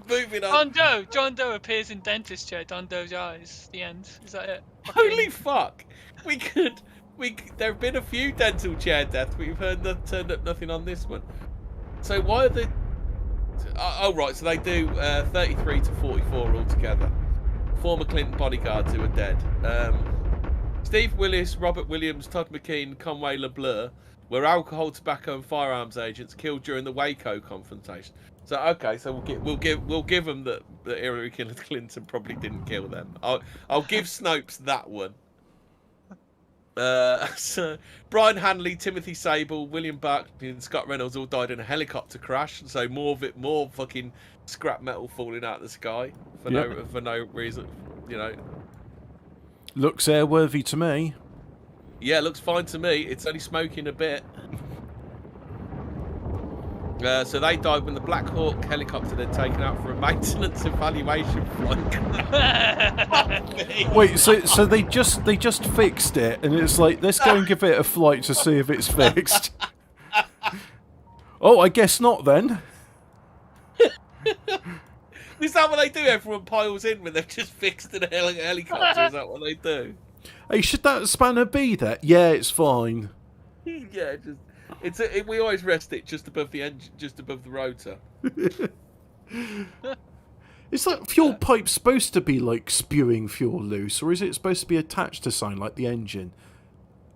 Moving on. John Doe appears in dentist chair. John Doe's eyes. The end. Is that it? Holy fuck! There have been a few dental chair deaths, but we've turned up nothing on this one. So why are they? Oh right, so they do 33 to 44 altogether. Former Clinton bodyguards who are dead. Steve Willis, Robert Williams, Todd McKean, Conway LeBleur were alcohol, tobacco, and firearms agents killed during the Waco confrontation. So okay, so we'll give them that Hillary Clinton probably didn't kill them. I'll give Snopes that one. So Brian Hanley, Timothy Sable, William Barkley, and Scott Reynolds all died in a helicopter crash. So more fucking scrap metal falling out of the sky for no reason, you know. Looks airworthy to me. Yeah, looks fine to me. It's only smoking a bit. So they died when the Black Hawk helicopter they'd taken out for a maintenance evaluation flight. Wait, so they just fixed it, and it's like, let's go and give it a flight to see if it's fixed. Oh, I guess not then. Is that what they do? Everyone piles in when they've just fixed a helicopter. Is that what they do? Hey, should that spanner be there? Yeah, it's fine. Yeah, we always rest it just above the engine, just above the rotor. Is that fuel pipe supposed to be like spewing fuel loose, or is it supposed to be attached to something like the engine?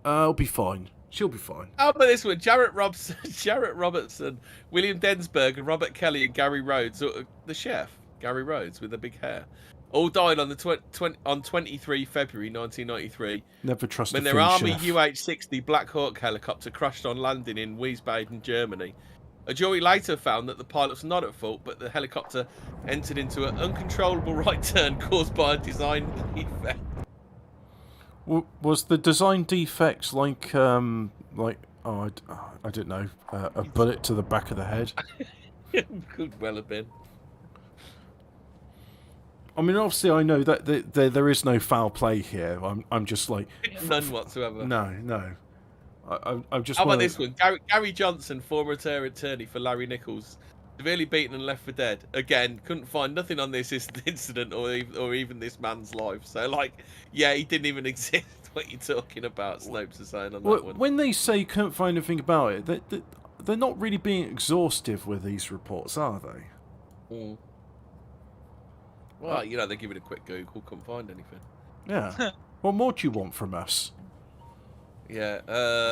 I'll be fine. She'll be fine. How about this one? Jarrett Robertson, William Densberg, and Robert Kelly and Gary Rhodes, the chef, Gary Rhodes with the big hair, all died on the 23 February 1993. Never trust when a their food Army chef. UH-60 Black Hawk helicopter crashed on landing in Wiesbaden, Germany. A jury later found that the pilots were not at fault, but the helicopter entered into an uncontrollable right turn caused by a design defect. Was the design defect like I don't know, a bullet to the back of the head? Could well have been. I mean, obviously, I know that there is no foul play here. I'm just like none whatsoever. No. I'm just. How about this one? Gary Johnson, former attorney for Larry Nichols, severely beaten and left for dead. Again, couldn't find nothing on this incident or even this man's life. So, like, yeah, he didn't even exist. What you talking about? Snopes is saying on that one. When they say couldn't find anything about it, they're not really being exhaustive with these reports, are they? Mm. Well, you know, they give it a quick Google, couldn't find anything. Yeah. What more do you want from us? Yeah.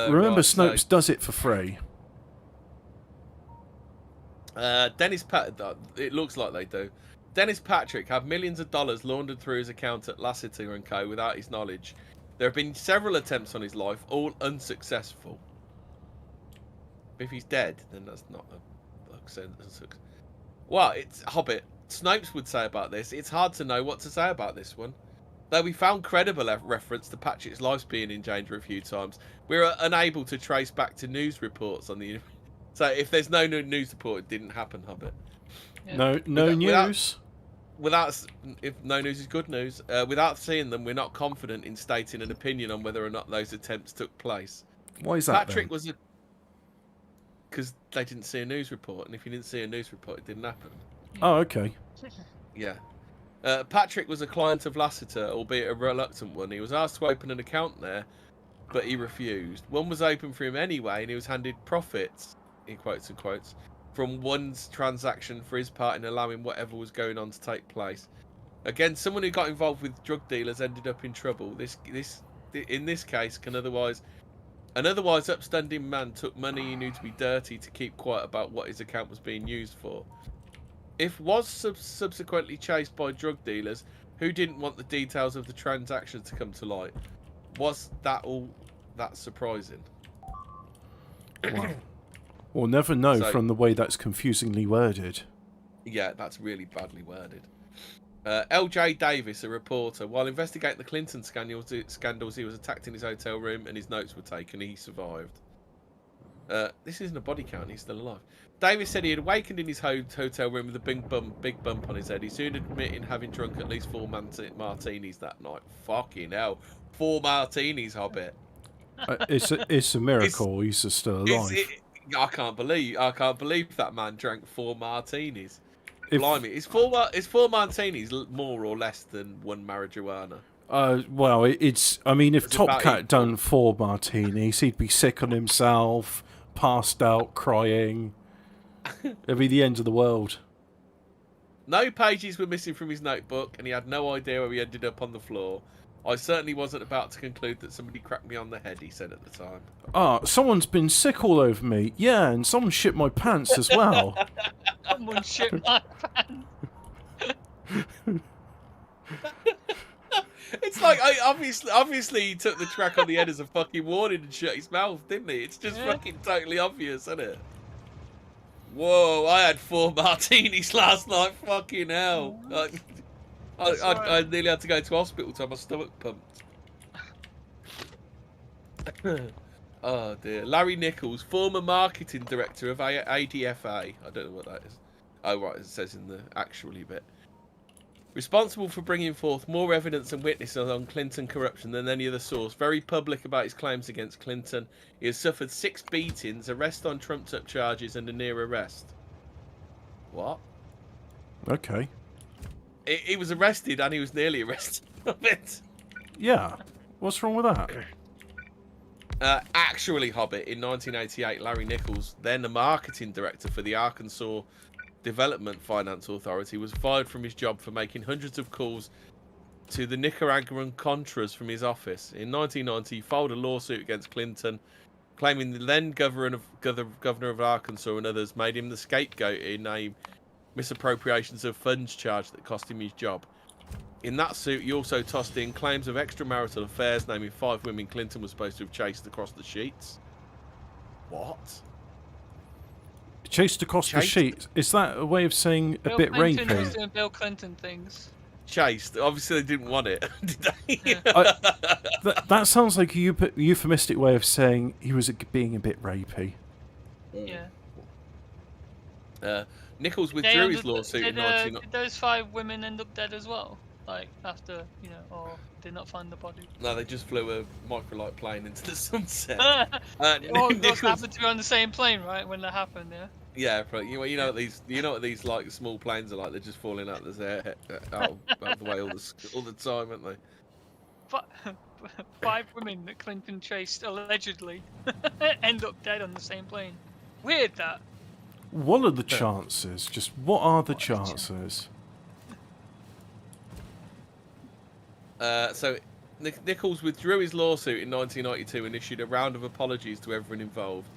Remember, Snopes does it for free. It looks like they do. Dennis Patrick had millions of dollars laundered through his account at Lassiter & Co. without his knowledge. There have been several attempts on his life, all unsuccessful. If he's dead, then that's not a success. Well, it's Hobbit. Snopes would say about this, it's hard to know what to say about this one. Though we found credible reference to Patrick's life being in danger a few times, we're unable to trace back to news reports on the... So if there's no news report, it didn't happen, Hobbit. Yeah. No news? If no news is good news, without seeing them, we're not confident in stating an opinion on whether or not those attempts took place. Why is that, Patrick was because they didn't see a news report, and if you didn't see a news report, it didn't happen. Oh, okay. Yeah. Patrick was a client of Lassiter, albeit a reluctant one. He was asked to open an account there, but he refused. One was open for him anyway, and he was handed profits, in quotes and quotes, from one's transaction for his part in allowing whatever was going on to take place. Again, someone who got involved with drug dealers ended up in trouble. In this case, an otherwise upstanding man took money he knew to be dirty to keep quiet about what his account was being used for. If was subsequently chased by drug dealers who didn't want the details of the transaction to come to light, was that all that surprising? Wow. We'll never know from the way that's confusingly worded. Yeah, that's really badly worded. L.J. Davis, a reporter, while investigating the Clinton scandals, he was attacked in his hotel room and his notes were taken. He survived. This isn't a body count. He's still alive. Davis said he had awakened in his hotel room with a big bump on his head. He soon admitted having drunk at least 4 martinis that night. Fucking hell, 4 martinis, Hobbit. It's a miracle he's still alive. I can't believe that man drank 4 martinis. Blimey, is 4 martinis more or less than 1 marijuana? Well, it's. I mean, if Top Cat done 4 martinis, he'd be sick on himself, passed out, crying. It'd be the end of the world. No pages were missing from his notebook, and he had no idea where he ended up on the floor. I certainly wasn't about to conclude that somebody cracked me on the head, he said at the time. Someone's been sick all over me. Yeah, and someone shit my pants as well. Someone shit my pants. It's like, obviously he took the crack on the head as a fucking warning and shut his mouth, didn't he? It's just fucking totally obvious, isn't it? Whoa, I had 4 martinis last night, fucking hell. I nearly had to go to hospital to have my stomach pumped. Oh dear. Larry Nichols, former marketing director of ADFA. I don't know what that is. Oh right, it says in the actually bit. Responsible for bringing forth more evidence and witnesses on Clinton corruption than any other source. Very public about his claims against Clinton. He has suffered 6 beatings, arrest on trumped-up charges, and a near arrest. What? Okay. He was arrested and he was nearly arrested. Yeah. What's wrong with that? Actually, Hobbit, in 1988, Larry Nichols, then the marketing director for the Arkansas Development Finance Authority, was fired from his job for making hundreds of calls to the Nicaraguan Contras from his office. In 1990, he filed a lawsuit against Clinton, claiming the then governor of Arkansas and others made him the scapegoat in a misappropriations of funds charge that cost him his job. In that suit, he also tossed in claims of extramarital affairs, naming 5 women Clinton was supposed to have chased across the sheets. What? Chased across the sheets? Is that a way of saying a bit Clinton rapey? was doing Bill Clinton things. Chased. Obviously, they didn't want it, did they? Yeah. That sounds like a euphemistic way of saying he was being a bit rapey. Yeah. Nichols withdrew his lawsuit in 19... Did those 5 women end up dead as well? Like, after, or did not find the body? No, they just flew a microlight plane into the sunset. Nichols happened to be on the same plane, right, when that happened, yeah? Yeah, but you know what these like small planes are like. They're just falling out of the way all the time, aren't they? But 5 women that Clinton chased allegedly end up dead on the same plane. Weird that. What are the chances? Just what are the chances? So Nichols withdrew his lawsuit in 1992 and issued a round of apologies to everyone involved.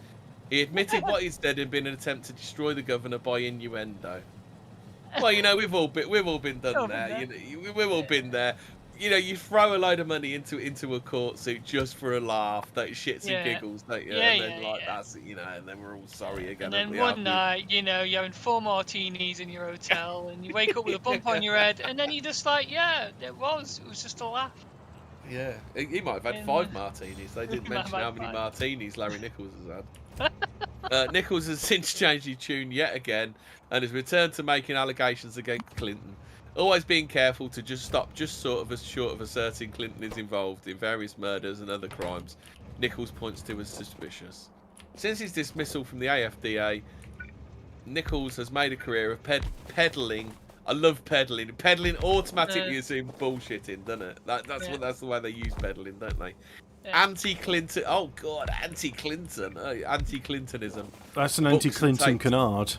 He admitted what he'd said had been an attempt to destroy the governor by innuendo. Well, we've all been done there. We've all been there. You throw a load of money into a court suit just for a laugh, that shits and giggles, don't you? And then that's it, and then we're all sorry again. And then one night, you're having 4 martinis in your hotel, and you wake up with a bump on your head, and then you're just like, yeah, it was just a laugh. Yeah, he might have had 5 martinis. They didn't mention how many martinis Larry Nichols has had. Nichols has since changed his tune yet again and has returned to making allegations against Clinton. Always being careful to just stop just sort of as short of asserting Clinton is involved in various murders and other crimes Nichols points to as suspicious. Since his dismissal from the AFDA, Nichols has made a career of peddling. I love peddling. Peddling automatically assumes bullshitting, doesn't it? That's the way they use peddling, don't they? Yeah. Anti-Clinton. Oh God, anti-Clinton. Anti-Clintonism. That's an anti-Clinton canard.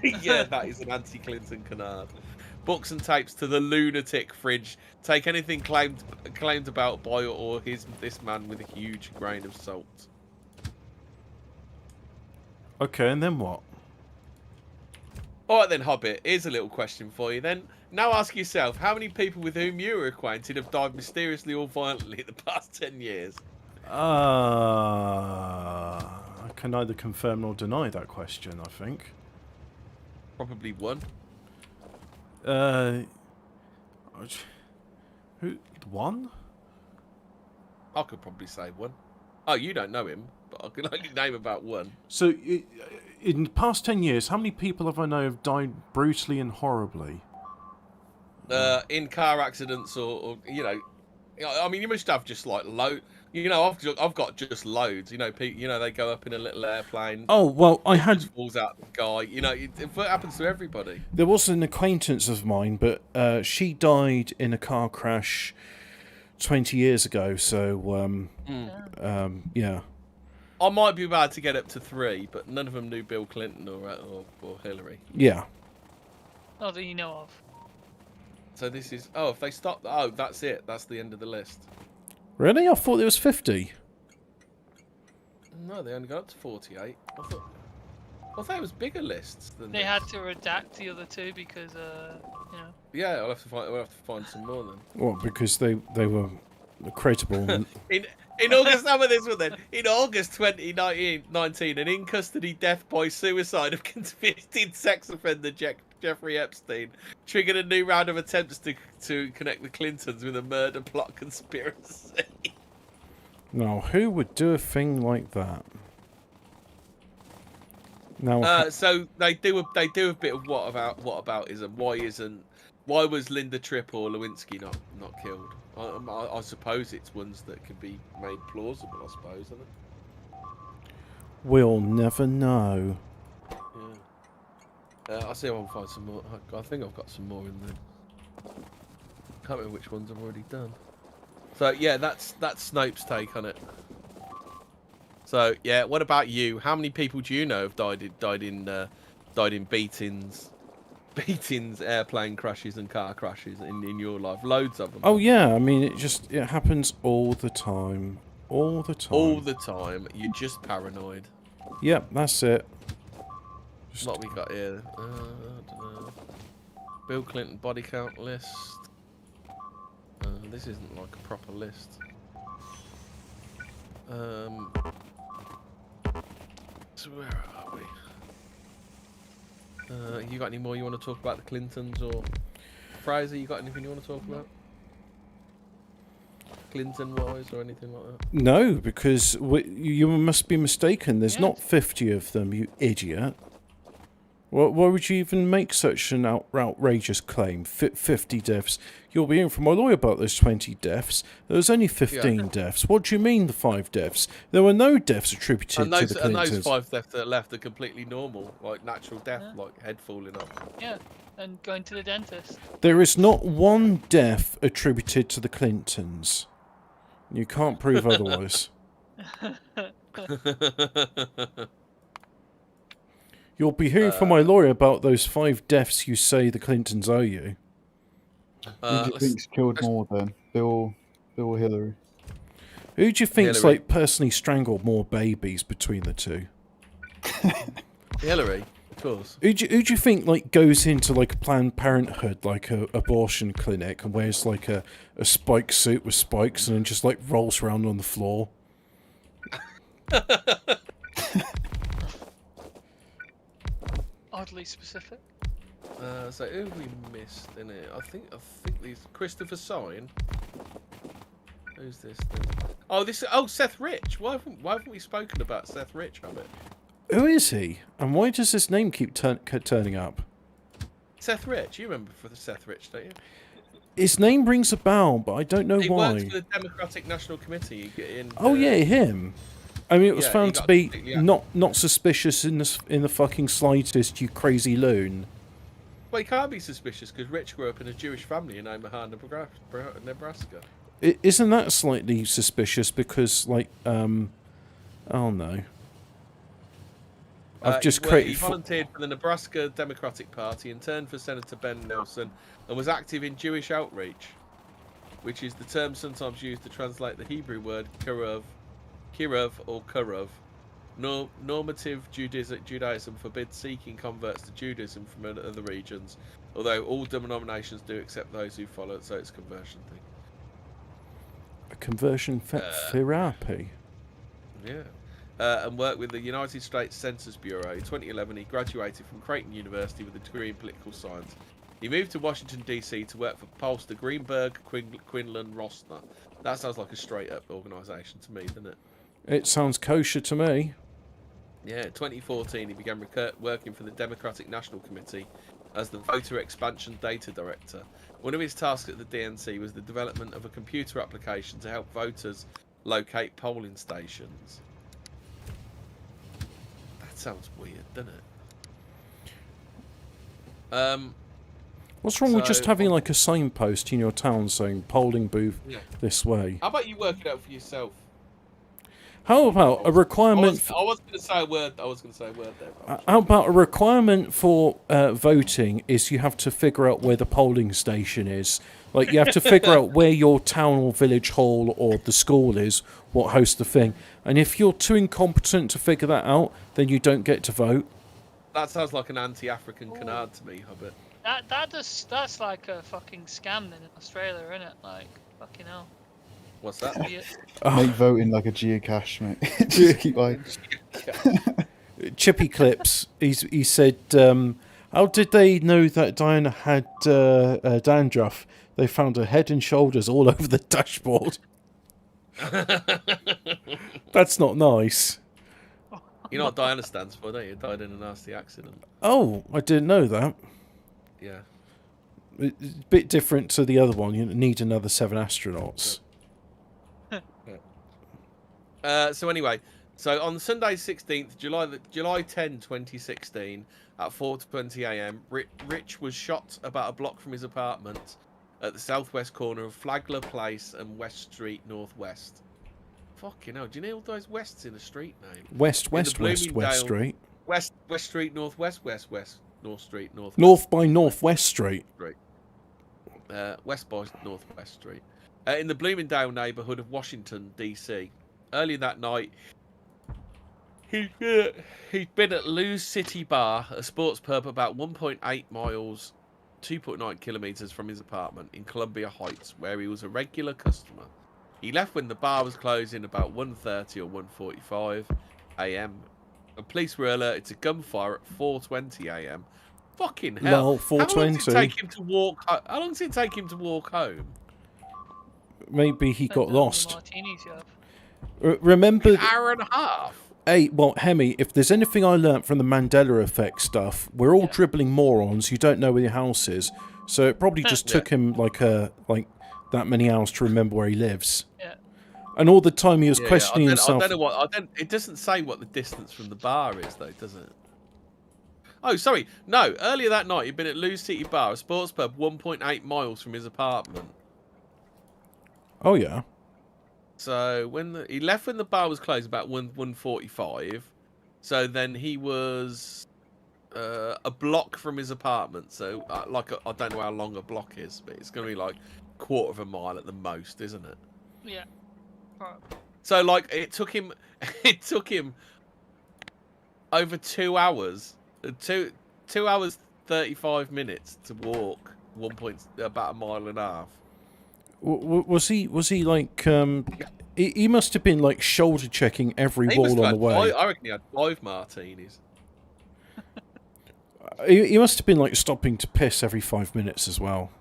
Yeah, that is an anti-Clinton canard. Books and tapes to the lunatic fridge. Take anything claimed about by or this man with a huge grain of salt. Okay, and then what? All right then, Hobbit. Here's a little question for you then. Now ask yourself, how many people with whom you were acquainted have died mysteriously or violently in the past 10 years? I can neither confirm nor deny that question, I think. Probably 1. Who? 1? I could probably say 1. Oh, you don't know him. but I can only name about one. So, in the past 10 years, how many people have I know have died brutally and horribly? In car accidents or I mean, you must have just like I've got just loads. They go up in a little airplane. Oh, well, I It had... just falls out the sky. It happens to everybody. There was an acquaintance of mine, but she died in a car crash 20 years ago, so, yeah. I might be bad to get up to 3, but none of them knew Bill Clinton or Hillary. Yeah. Not that you know of. So this is... Oh, if they stop... Oh, that's it. That's the end of the list. Really? I thought there was 50. No, they only got up to 48. I thought it was bigger lists than They this. had to redact the other 2 because, Yeah, We'll have to find some more then. Well, because they were credible. In August, how about this one then? In August 2019, an in-custody death by suicide of convicted sex offender Jeffrey Epstein triggered a new round of attempts to connect the Clintons with a murder plot conspiracy. Now, who would do a thing like that? Now, So they do a bit of whataboutism. Why was Linda Tripp or Lewinsky not killed? I suppose it's ones that can be made plausible. I suppose, isn't it? we'll never know. Yeah. I'll see if I can find some more. I think I've got some more in there. Can't remember which ones I've already done. So yeah, that's Snopes' take on it. So yeah, what about you? How many people do you know have died in beatings, airplane crashes, and car crashes in your life? Loads of them. Oh yeah, I mean it happens all the time. All the time. All the time. You're just paranoid. Yep, that's it. What we got here? I don't know. Bill Clinton body count list. This isn't like a proper list. So where are we? You got any more you want to talk about the Clintons or Fraser? You got anything you want to talk about? Clinton-wise or anything like that? No, because you must be mistaken. There's not 50 of them, you idiot. Why would you even make such an outrageous claim? 50 deaths. You'll be hearing from my lawyer about those 20 deaths. There was only 15 deaths. What do you mean the 5 deaths? There were no deaths attributed to the Clintons. And those 5 deaths that are left are completely normal, like natural death, like head falling off. Yeah, and going to the dentist. There is not one death attributed to the Clintons. You can't prove otherwise. You'll be hearing from my lawyer about those 5 deaths you say the Clintons owe you. Who do you think's killed more then? Bill or Hillary? Who do you think's Hillary. like personally strangled more babies between the two? Hillary, of course. Who do you think like goes into like a Planned Parenthood, like a abortion clinic, and wears like a spike suit with spikes and then just like rolls around on the floor? Oddly specific. So who have we missed in it? I think these Christopher Sign. Who's this then? Seth Rich. Why haven't we spoken about Seth Rich, Rabbit? Who is he? And why does his name keep turning up? Seth Rich, you remember for the Seth Rich, don't you? His name rings a bell, but I don't know He why. works for the Democratic National Committee. Oh yeah, him. I mean, it was Yeah, found he to got be completely out. not suspicious in the fucking slightest. You crazy loon. Well, he can't be suspicious because Rich grew up in a Jewish family in Omaha, Nebraska. Isn't that slightly suspicious? Because like, oh no. I've just He created. volunteered for the Nebraska Democratic Party and turned for Senator Ben Nelson and was active in Jewish outreach, which is the term sometimes used to translate the Hebrew word kiruv or kuruv. Normative Judaism forbids seeking converts to Judaism from other regions, although all denominations do accept those who follow it, so it's a conversion thing. A conversion therapy. Yeah. And worked with the United States Census Bureau. In 2011, he graduated from Creighton University with a degree in political science. He moved to Washington, D.C. to work for pollster Greenberg Quinlan Rosner. That sounds like a straight-up organisation to me, doesn't it? It sounds kosher to me. Yeah, 2014, he began working for the Democratic National Committee as the Voter Expansion Data Director. One of his tasks at the DNC was the development of a computer application to help voters locate polling stations. That sounds weird, doesn't it? What's wrong with just having like a signpost in your town saying polling booth this way? How about you work it out for yourself? How about a requirement? I was going to say a word. I was going to say a word there. How about a requirement for voting is you have to figure out where the polling station is. Like you have to figure out where your town or village hall or the school is, what hosts the thing. And if you're too incompetent to figure that out, then you don't get to vote. That sounds like an anti-African canard to me, Hobbit. That's like a fucking scam then in Australia, isn't it? Like fucking hell. What's that? Make voting like a geocache, mate. Just keep like. Chippy Clips. He said, "How did they know that Diana had dandruff? They found her head and shoulders all over the dashboard." That's not nice. You know what Diana stands for, don't you? Died in a nasty accident. Oh, I didn't know that. Yeah. It's a bit different to the other one. You need another 7 astronauts. So anyway, on Sunday 16th, July 10, 2016, at 4:20 a.m., Rich was shot about a block from his apartment at the southwest corner of Flagler Place and West Street Northwest. Fucking hell, do you know all those wests in a street name? West Street. West Street Northwest, North Street Northwest. North by Northwest Street. West by Northwest Street. In the Bloomingdale neighbourhood of Washington, D.C. Earlier that night, he'd been at Lou's City Bar, a sports pub about 1.8 miles, 2.9 kilometres from his apartment in Columbia Heights, where he was a regular customer. He left when the bar was closing about 1:30 or 1:45 a.m. And police were alerted to gunfire at 4:20 a.m. Fucking hell! Lol, 4:20. How long did it take him to walk? How long did it take him to walk home? Maybe he got lost. Martinis you have. Remember, An hour and a half. Hey, well, Hemi, if there's anything I learnt from the Mandela effect stuff, we're all dribbling morons who don't know where your house is. So it probably just took him like that many hours to remember where he lives. Yeah. And all the time he was questioning himself. I don't know what. It doesn't say what the distance from the bar is, though, does it? Oh, sorry. No. Earlier that night, he'd been at Lou's City Bar, a sports pub 1.8 miles from his apartment. Oh yeah. So he left when the bar was closed about 1:45. So then he was a block from his apartment. So I don't know how long a block is, but it's going to be like quarter of a mile at the most, isn't it? Yeah. Right. So like it took him over 2 hours, 2 hours 35 minutes to walk about a mile and a half. Was he like he must have been like shoulder checking every wall on the way. I reckon he had 5 martinis. He must have been like stopping to piss every 5 minutes as well.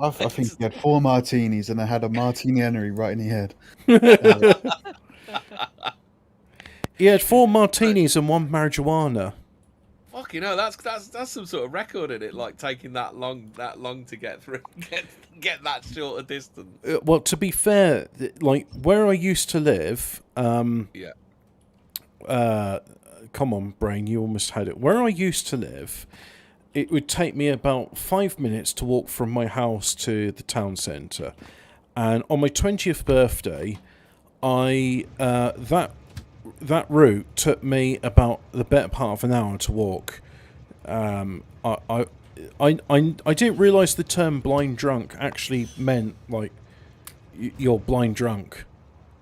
I think he had 4 martinis and I had a martini Henry right in the head. He had 4 martinis and 1 marijuana. Fucking hell, that's some sort of record in it, like taking that long to get through, get that short a distance. Well, to be fair, like where I used to live, come on, brain, you almost had it. Where I used to live, it would take me about 5 minutes to walk from my house to the town centre, and on my 20th birthday, that route took me about the better part of an hour to walk. I didn't realise the term blind drunk actually meant like you're blind drunk.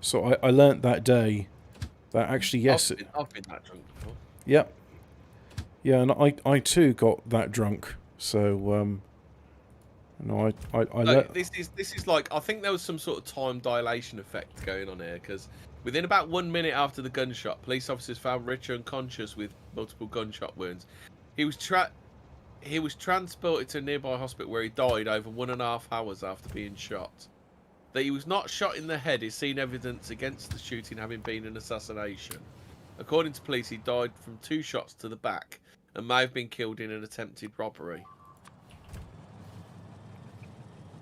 So I learnt that day that actually yes. I've been that drunk before. Yep. Yeah, and I too got that drunk. So no, This is like, I think there was some sort of time dilation effect going on here, because within about 1 minute after the gunshot, police officers found Richard unconscious with multiple gunshot wounds. He was transported to a nearby hospital where he died over 1.5 hours after being shot. that he was not shot in the head is seen evidence against the shooting having been an assassination. According to police, he died from 2 shots to the back and may have been killed in an attempted robbery.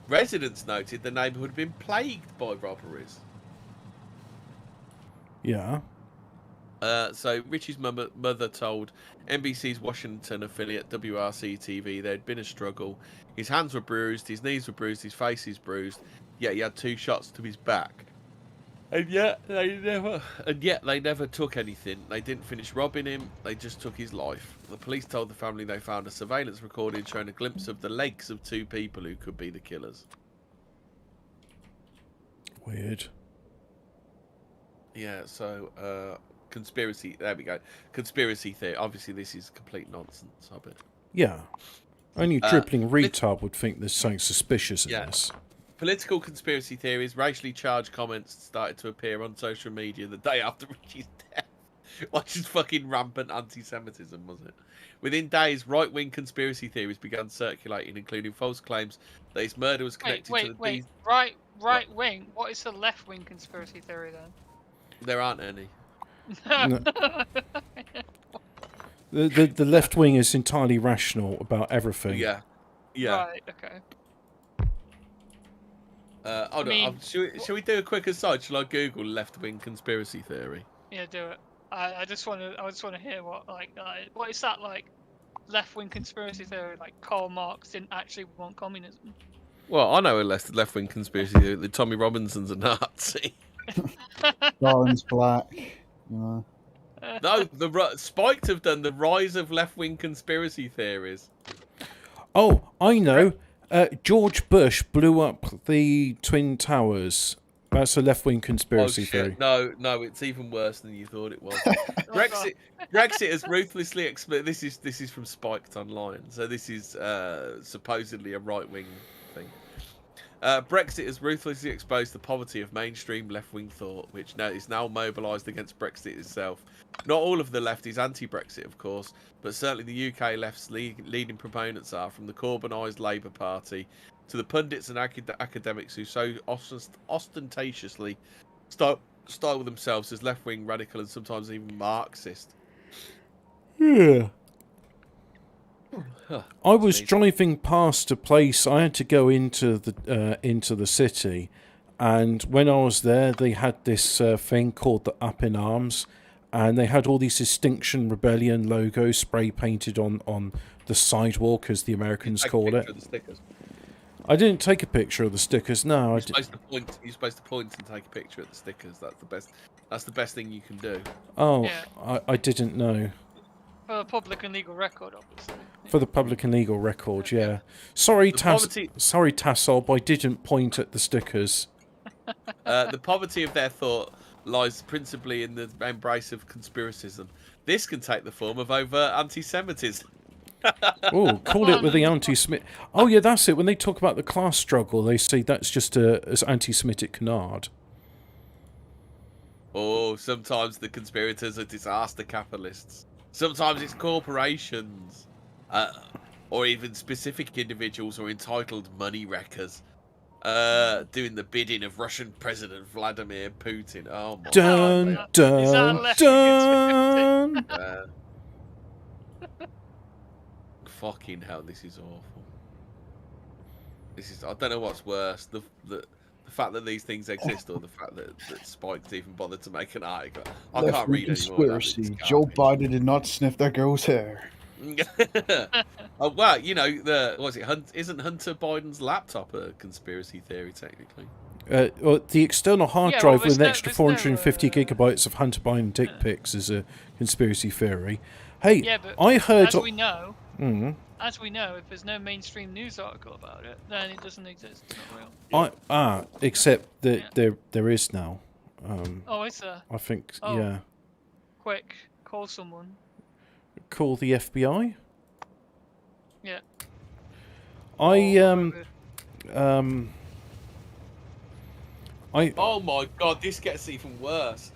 Residents noted the neighbourhood had been plagued by robberies. Yeah. So Richie's mother told NBC's Washington affiliate WRC-TV there had been a struggle. His hands were bruised, his knees were bruised, his face is bruised, yet he had 2 shots to his back. And yet they never took anything. They didn't finish robbing him, they just took his life. The police told the family they found a surveillance recording showing a glimpse of the legs of 2 people who could be the killers. Weird. Yeah, so conspiracy, there we go. Conspiracy theory. Obviously this is complete nonsense, I bet. Yeah. Only a dribbling retard would think there's something suspicious in this. Political conspiracy theories, racially charged comments started to appear on social media the day after Richie's death. Which is fucking rampant anti-Semitism, was it? Within days, right-wing conspiracy theories began circulating, including false claims that his murder was connected to the... Right wing? What is the left wing conspiracy theory then? There aren't any. No. The left wing is entirely rational about everything. Yeah. Right, okay. Hold on. Shall we do a quick aside? Shall I Google left-wing conspiracy theory? Yeah, do it. I just want to hear what is that like? Left-wing conspiracy theory, like Karl Marx didn't actually want communism. Well, I know a left-wing conspiracy theory that Tommy Robinson's a Nazi. Stalin's black. You know. No, Spiked have done the rise of left-wing conspiracy theories. Oh, I know. George Bush blew up the Twin Towers. That's a left-wing conspiracy theory. No, it's even worse than you thought it was. Brexit has ruthlessly this is from Spiked Online, so this is supposedly a right-wing thing. Brexit has ruthlessly exposed the poverty of mainstream left-wing thought, which is now mobilised against Brexit itself. Not all of the left is anti-Brexit, of course, but certainly the UK left's leading proponents are, from the Corbynised Labour Party to the pundits and academics who so ostentatiously style themselves as left-wing, radical, and sometimes even Marxist. Yeah. I was driving past a place. I had to go into the city, and when I was there, they had this thing called the Up in Arms, and they had all these Extinction Rebellion logos spray painted on the sidewalk, as the Americans call it. I didn't take a picture of the stickers. No, you're supposed to point and take a picture of the stickers. That's the best thing you can do. Oh, yeah. I didn't know. For the public and legal record, obviously. For the public and legal record, yeah. Sorry, Tassel, but I didn't point at the stickers. The poverty of their thought lies principally in the embrace of conspiracism. This can take the form of overt anti-Semitism. Oh, call it with the anti-Semit. Oh, yeah, that's it. When they talk about the class struggle, they say that's just as anti-Semitic canard. Oh, sometimes the conspirators are disaster capitalists. Sometimes it's corporations, or even specific individuals or entitled money wreckers, doing the bidding of Russian President Vladimir Putin. Oh my God! Dun. Fucking hell! This is awful. I don't know what's worse: the fact that these things exist, or the fact that Spike's even bothered to make an article. I can't read anymore. Conspiracy. Joe Biden did not sniff that girl's hair. Oh well, you know isn't Hunter Biden's laptop a conspiracy theory technically? Well, the external hard drive with an extra 450 gigabytes of Hunter Biden dick pics is a conspiracy theory. Hey, yeah, but I heard. As we know, if there's no mainstream news article about it, then it doesn't exist. It's not real. Except that there is now. Oh, is there? I think, yeah. Quick, call someone. Call the FBI? Yeah. Oh my God, this gets even worse.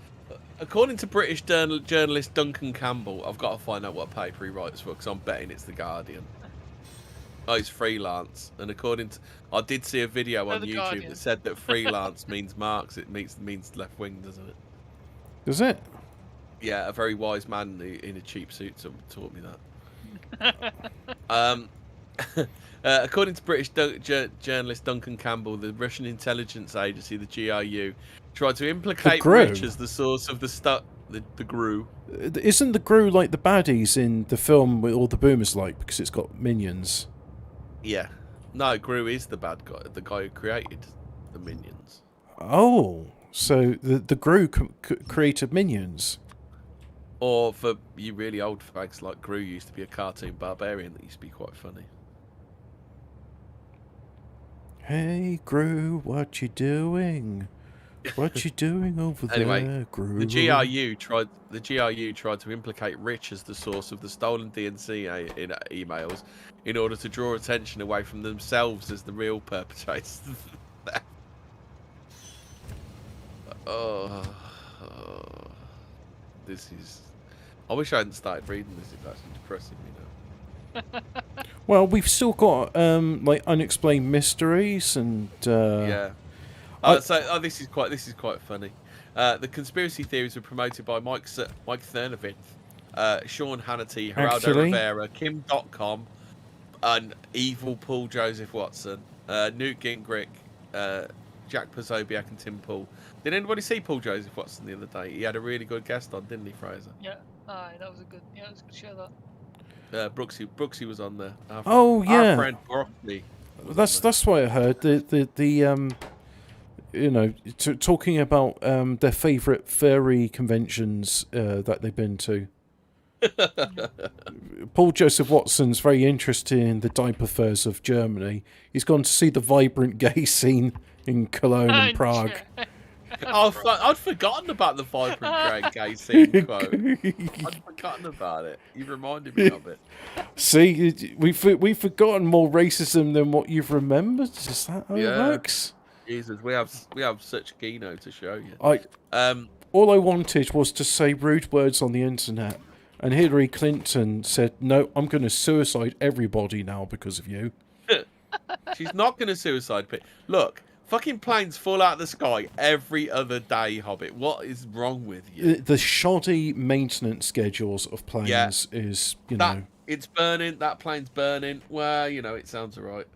According to British journalist Duncan Campbell, I've got to find out what paper he writes for because I'm betting it's The Guardian. Oh, it's freelance, and according to, I did see a video on The YouTube Guardian. that said that freelance means Marx. It means left wing, doesn't it? Does it? Yeah, a very wise man in a cheap suit taught me that. According to British journalist Duncan Campbell, the Russian intelligence agency, the GRU, tried to implicate GRU? Rich as the source of the GRU. Isn't the GRU like the baddies in the film with all the boomers like because it's got minions? Yeah. No, GRU is the bad guy, the guy who created the minions. Oh, so the GRU created minions. Or for you really old fags, like GRU used to be a cartoon barbarian that used to be quite funny. Hey, GRU, what you doing? What you doing over Anyway, there, GRU? The GRU tried to implicate Rich as the source of the stolen DNC in emails in order to draw attention away from themselves as the real perpetrators. Oh, this is. I wish I hadn't started reading this. It's actually depressing me now. Well, we've still got like unexplained mysteries and Yeah. This is quite funny. The conspiracy theories were promoted by Mike Cernovich, Sean Hannity, Geraldo Actually- Rivera, Kim.com, and evil Paul Joseph Watson, Newt Gingrich, Jack Posobiec, and Tim Pool. Did anybody see Paul Joseph Watson the other day? He had a really good guest on, didn't he, Fraser? Yeah, aye, that was a good show. That. Brooksy was on there. Oh, yeah. Our friend Broccoli. that's why I heard the you know, talking about their favourite furry conventions that they've been to. Paul Joseph Watson's very interested in the diaper furs of Germany. He's gone to see the vibrant gay scene in Cologne and Prague. I'd forgotten about the vibrant gay scene quote. I'd forgotten about it. You reminded me of it. See, we've forgotten more racism than what you've remembered. Is that how it Yeah. works? Jesus, we have such Gino to show you. All I wanted was to say rude words on the internet, and Hillary Clinton said, "No, I'm going to suicide everybody now because of you." She's not going to suicide. Look, fucking planes fall out of the sky every other day, Hobbit. What is wrong with you? The shoddy maintenance schedules of planes is, you know, it's burning. That plane's burning. Well, you know, it sounds alright.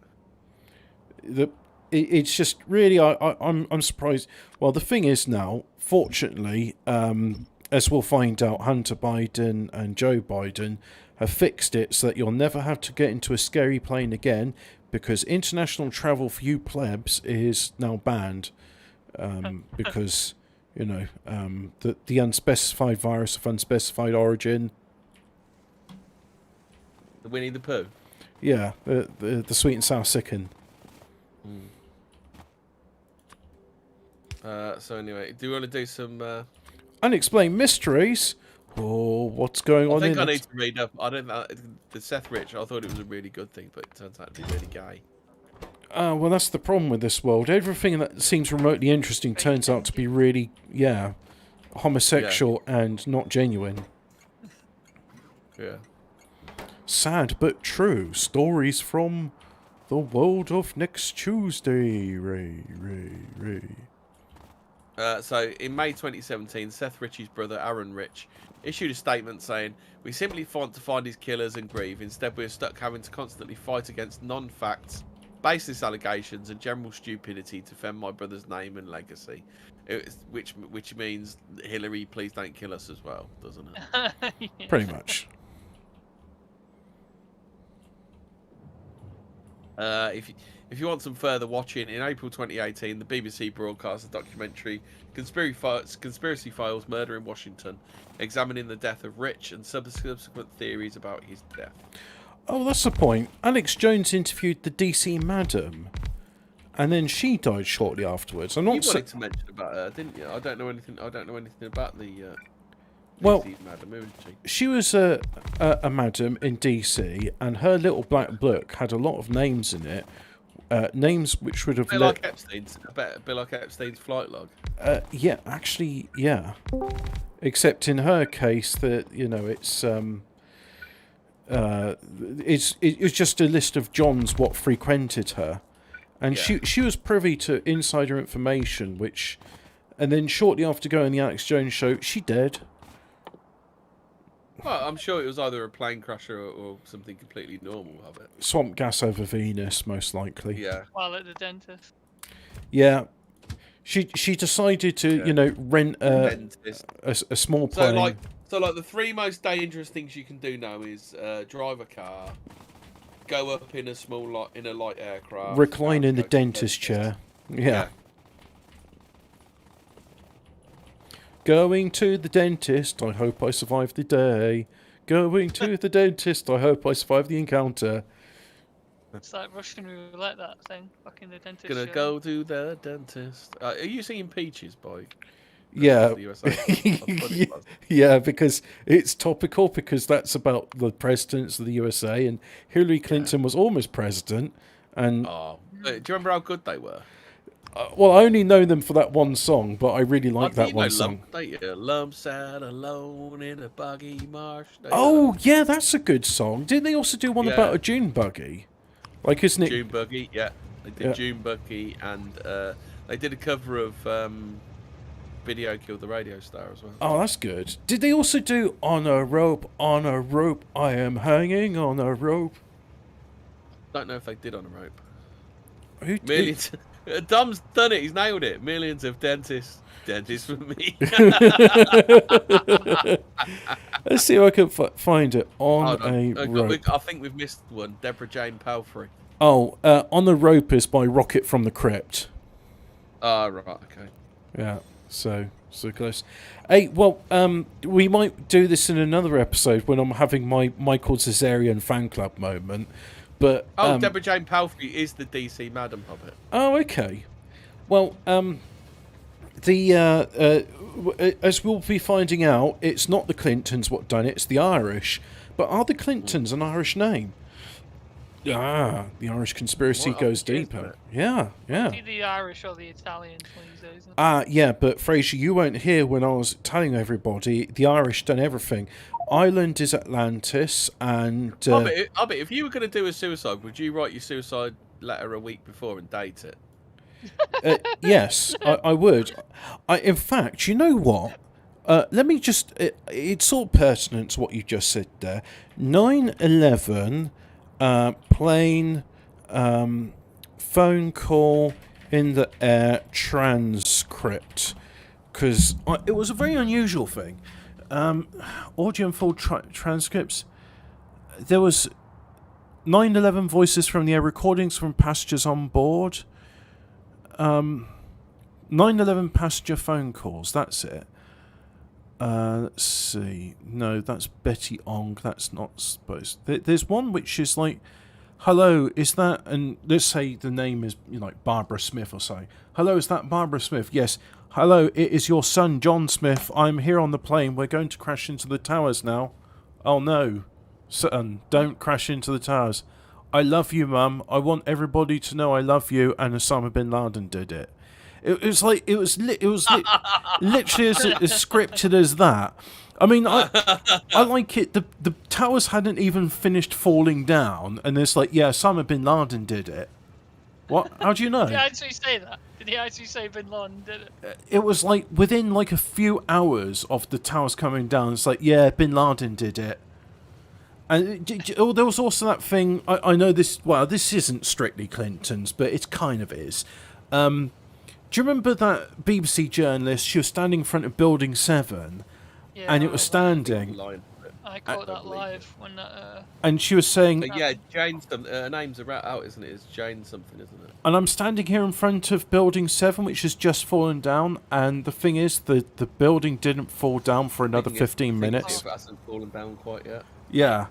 It's just really, I'm surprised. Well, the thing is now, fortunately, as we'll find out, Hunter Biden and Joe Biden have fixed it so that you'll never have to get into a scary plane again, because international travel for you plebs is now banned, because, you know, the unspecified virus of unspecified origin. The Winnie the Pooh. Yeah, the sweet and sour sicken. So anyway, do you want to do some Unexplained mysteries? Oh, what's going on I think in I it? need to read up. I don't know. The Seth Rich, I thought it was a really good thing, but it turns out to be really gay. Well, that's the problem with this world. Everything that seems remotely interesting turns out to be really, homosexual and not genuine. Yeah. Sad but true. Stories from the world of next Tuesday. Ray. So in May 2017, Seth Rich's brother Aaron Rich issued a statement saying, "We simply want to find his killers and grieve. Instead, we're stuck having to constantly fight against non-facts, baseless allegations, and general stupidity to defend my brother's name and legacy." Which means, Hillary, please don't kill us as well, doesn't it? Pretty much. If you want some further watching, in April 2018, the BBC broadcast a documentary, Conspiracy Files: Murder in Washington, examining the death of Rich and subsequent theories about his death. Oh, that's the point. Alex Jones interviewed the DC Madam, and then she died shortly afterwards. I'm You not wanted to mention about her, didn't you? I don't know anything about the Well, DC Madam, who is she? she was a madam in DC, and her little black book had a lot of names in it. Names which would have A bit like Epstein's flight log. yeah, actually, yeah. Except in her case, that, you know, it's it was just a list of Johns what frequented her, and she was privy to insider information, and then shortly after going on the Alex Jones show, she dead. Well, I'm sure it was either a plane crash or something completely normal of it. Swamp gas over Venus, most likely. Yeah. While at the dentist. Yeah. She decided to, rent a small plane. So like the three most dangerous things you can do now is drive a car, go up in a light aircraft, recline in the dentist chair. Yeah. Going to the dentist, I hope I survive the day. Going to the dentist, I hope I survive the encounter. It's like Russian roulette, that thing. Fucking the dentist. Gonna go to the dentist. Are you singing Peaches, boy? Yeah. The USA? Yeah, because it's topical, because that's about the presidents of the USA, and Hillary Clinton was almost president. And do you remember how good they were? Well, I only know them for that one song, but I really like that one song. Lump sat alone in a buggy marsh. Oh, yeah, that's a good song. Didn't they also do one about a June buggy? Like, isn't it? June buggy, yeah. They did June buggy, and they did a cover of Video Killed the Radio Star as well. Oh, that's good. Did they also do On a Rope, I Am Hanging on a Rope? Don't know if they did On a Rope. Millions. Dom's done it. He's nailed it. Millions of dentists for me. Let's see if I can find it. On a Rope. I think we've missed one. Deborah Jane Palfrey. Oh, On the Rope is by Rocket from the Crypt. Ah, right, okay. Yeah, so close. Hey, well, we might do this in another episode when I'm having my Michael Caesarian fan club moment. But Deborah Jane Palfrey is the DC Madam Hobbit. Oh, okay. Well, as we'll be finding out, it's not the Clintons what done it; it's the Irish. But are the Clintons an Irish name? The Irish conspiracy goes deeper. Yeah. Either the Irish or the Italians when you say something. Yeah, but Fraser, you weren't here when I was telling everybody the Irish done everything. Ireland is Atlantis, and Hobbit, if you were going to do a suicide, would you write your suicide letter a week before and date it? Yes, I would. In fact, you know what? Let me just... it's all pertinent to what you just said there. 9/11, plane, phone call in the air transcript. Because it was a very unusual thing. Audio and full transcripts. There was 9/11 voices from the air, recordings from passengers on board. 9/11 passenger phone calls. That's it. Let's see. No, that's Betty Ong. That's not supposed. There's one which is like, hello, is that? And let's say the name is like Barbara Smith or something. Hello, is that Barbara Smith? Yes. Hello, it is your son, John Smith. I'm here on the plane. We're going to crash into the towers now. Oh, no. Son, don't crash into the towers. I love you, Mum. I want everybody to know I love you, and Osama bin Laden did it. It was literally as scripted as that. I mean, I like it. The towers hadn't even finished falling down, and it's like, yeah, Osama bin Laden did it. What? How do you know? Did he actually say that? Did he actually say Bin Laden did it? It was like within like a few hours of the towers coming down. It's like, yeah, Bin Laden did it. And there was also that thing. I know this. Well, this isn't strictly Clinton's, but it kind of is. Do you remember that BBC journalist? She was standing in front of Building 7, Yeah, and it was standing. I caught that live when that. And she was saying, yeah, Jane. Her name's out, isn't it? It's Jane something, isn't it? And I'm standing here in front of Building 7, which has just fallen down. And the thing is, the building didn't fall down for another 15 minutes. It hasn't fallen down quite yet. Yeah.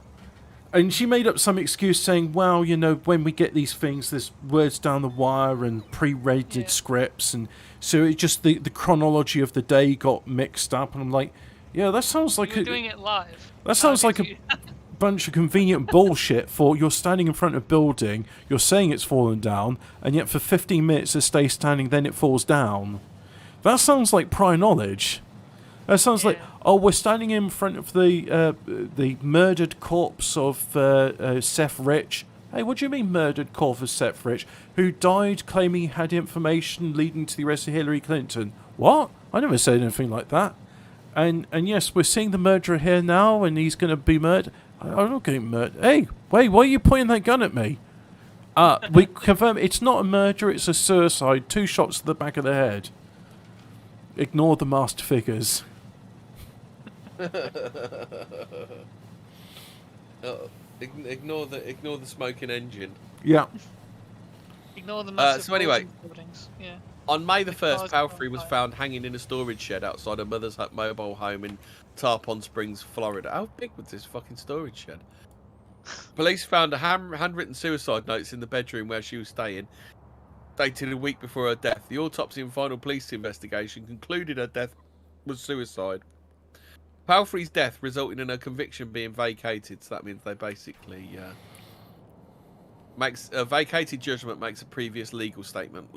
And she made up some excuse saying, well, when we get these things, there's words down the wire and pre-read scripts. And so it just, the chronology of the day got mixed up. And I'm like, yeah, that sounds like You're doing it live. That sounds like a bunch of convenient bullshit for you're standing in front of a building, you're saying it's fallen down, and yet for 15 minutes it stays standing, then it falls down. That sounds like prior knowledge. That sounds like, Yeah. oh, we're standing in front of the murdered corpse of Seth Rich. Hey, what do you mean murdered corpse of Seth Rich, who died claiming he had information leading to the arrest of Hillary Clinton? What? I never said anything like that. And yes, we're seeing the murderer here now, and he's going to be murdered. I'm not getting murdered. Hey, wait, why are you pointing that gun at me? We confirm it's not a murder, it's a suicide. 2 shots to the back of the head. Ignore the masked figures. Ignore the smoking engine. Yeah. Ignore the massive so anyway. buildings. Yeah. On May the 1st, cars Palfrey on was fire. found hanging in a storage shed outside her mother's mobile home in Tarpon Springs, Florida. How big was this fucking storage shed? Police found handwritten suicide notes in the bedroom where she was staying, dated a week before her death. The autopsy and final police investigation concluded her death was suicide. Palfrey's death resulted in her conviction being vacated, so that means they basically makes a vacated judgment makes a previous legal statement,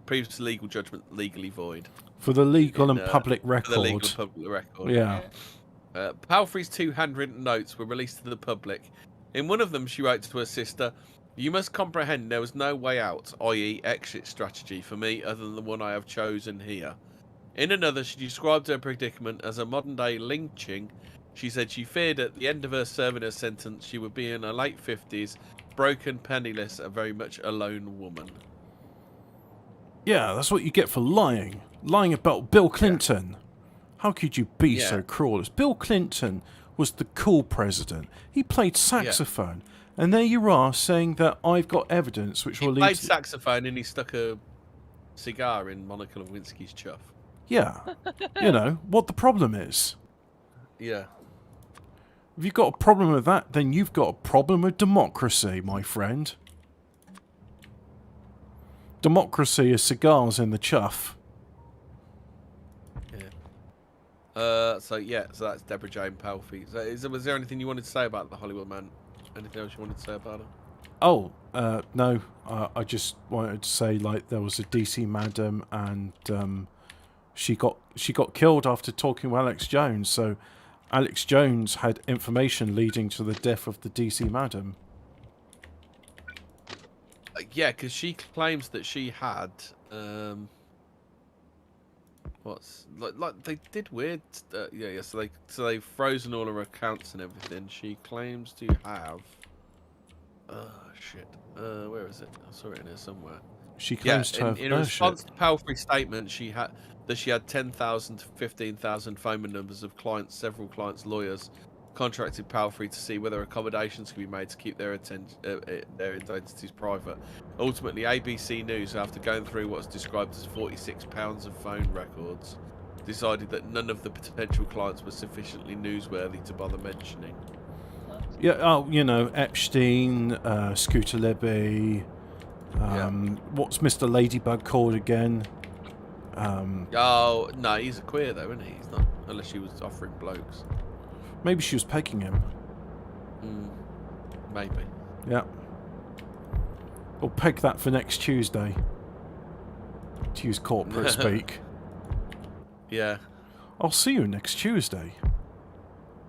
previous legal judgment legally void. For the legal In, and public For the record. legal and public record. Yeah. Palfrey's 2 handwritten notes were released to the public. In one of them, she wrote to her sister, "You must comprehend there was no way out, i.e. exit strategy, for me other than the one I have chosen here." In another, she described her predicament as a modern-day lynching. She said she feared at the end of her serving her sentence, she would be in her late 50s, broken, penniless, and very much a lone woman. Yeah, that's what you get for lying. Lying about Bill Clinton. How could you be so cruel? Bill Clinton was the cool president. He played saxophone. And there you are saying that I've got evidence which will He lead played to... saxophone and he stuck a cigar in Monica Lewinsky's chuff. Yeah. You know, what the problem is. Yeah. If you've got a problem with that, then you've got a problem with democracy, my friend. Democracy is cigars in the chuff. So that's Deborah Jane Palfrey. So was there anything you wanted to say about the Hollywood Man? Anything else you wanted to say about her? Oh, no. I just wanted to say, like, there was a DC madam, and she got killed after talking with Alex Jones. So Alex Jones had information leading to the death of the DC madam. Yeah, because she claims that she had what's like they did weird. So they've frozen all her accounts and everything. She claims to have. Shit. Where is it? I saw it in here somewhere. She claims to have. In response to Palfrey's statement, she had 10,000 to 15,000 phone numbers of clients. Several clients' lawyers contracted Palfrey to see whether accommodations could be made to keep their identities private. Ultimately, ABC News, after going through what's described as 46 pounds of phone records, decided that none of the potential clients were sufficiently newsworthy to bother mentioning. Yeah, oh, you know, Epstein, Scooter Libby, what's Mr. Ladybug called again? Oh, no, he's a queer though, isn't he? He's not, unless she was offering blokes. Maybe she was pegging him. Maybe. Yeah. We'll peg that for next Tuesday. To use corporate speak. Yeah. I'll see you next Tuesday.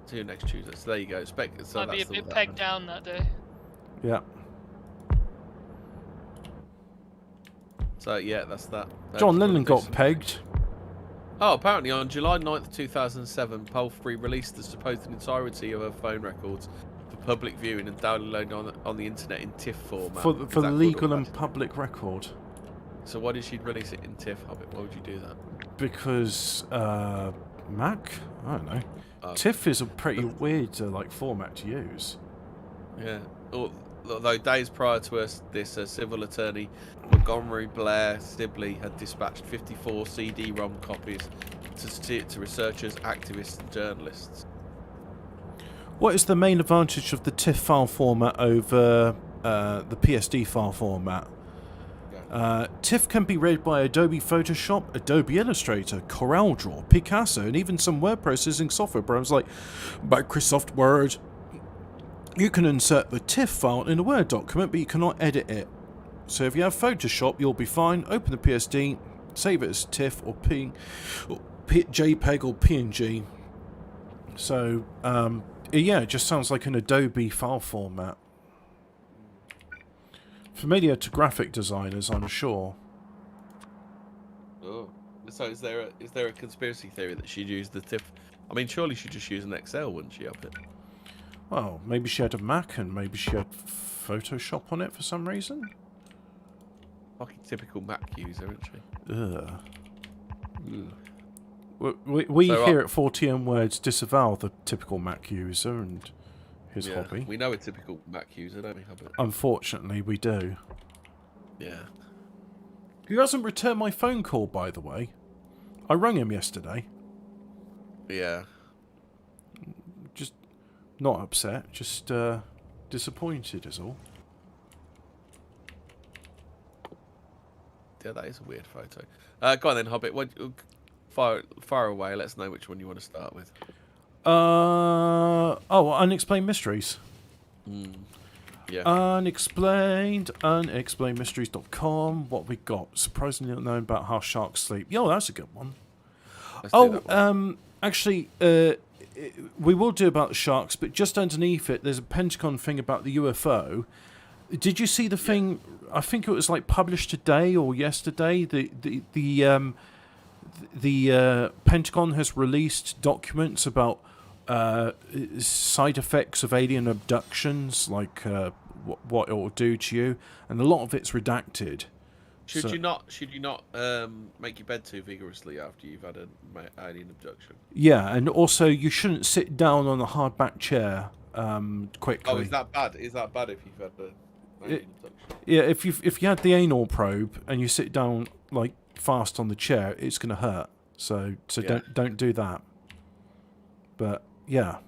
See you next Tuesday. So there you go. Might be a bit pegged down that day. Yeah. So yeah, that's that. John Lennon got pegged. Oh, apparently on July 9th, 2007, Palfrey released the supposed entirety of her phone records for public viewing and downloading on the internet in TIFF format. For the legal and public record. So why did she release it in TIFF, Hobbit? Why would you do that? Because, Mac? I don't know. TIFF is a pretty weird format to use. Yeah. Although days prior to this, civil attorney Montgomery Blair Sibley had dispatched 54 CD-ROM copies to researchers, activists, and journalists. What is the main advantage of the TIFF file format over the PSD file format? TIFF can be read by Adobe Photoshop, Adobe Illustrator, CorelDRAW, Picasso, and even some word processing software programs like Microsoft Word. You can insert the TIFF file in a Word document, but you cannot edit it. So if you have Photoshop, you'll be fine. Open the PSD, save it as TIFF or JPEG or PNG. So, yeah, it just sounds like an Adobe file format. Familiar to graphic designers, I'm sure. Oh, so is there a conspiracy theory that she'd use the TIFF? I mean, surely she'd just use an Excel, wouldn't she? Up it. Well, maybe she had a Mac and maybe she had Photoshop on it for some reason. Fucking typical Mac user, isn't she? Ugh. We So, here at Fortean Words disavow the typical Mac user and his hobby. We know a typical Mac user, don't we, Hubbard? Unfortunately, we do. Yeah. He hasn't returned my phone call, by the way. I rang him yesterday. Yeah. Just not upset, just disappointed is all. Yeah, that is a weird photo. Go on then, Hobbit. Fire away. Let us know which one you want to start with. Unexplained Mysteries. Yeah. Unexplainedmysteries.com. What we got? Surprisingly unknown about how sharks sleep. Yo, that's a good one. Let's do that one. Actually, we will do about the sharks, but just underneath it, there's a Pentagon thing about the UFO. Did you see the thing? I think it was like published today or yesterday. The Pentagon has released documents about side effects of alien abductions, like what it will do to you, and a lot of it's redacted. Should you not make your bed too vigorously after you've had an alien abduction? Yeah, and also you shouldn't sit down on a hardback chair quickly. Oh, is that bad? Is that bad if you've had an alien abduction? Yeah, if you had the anal probe and you sit down like fast on the chair, it's going to hurt. So Yeah. don't do that. But yeah,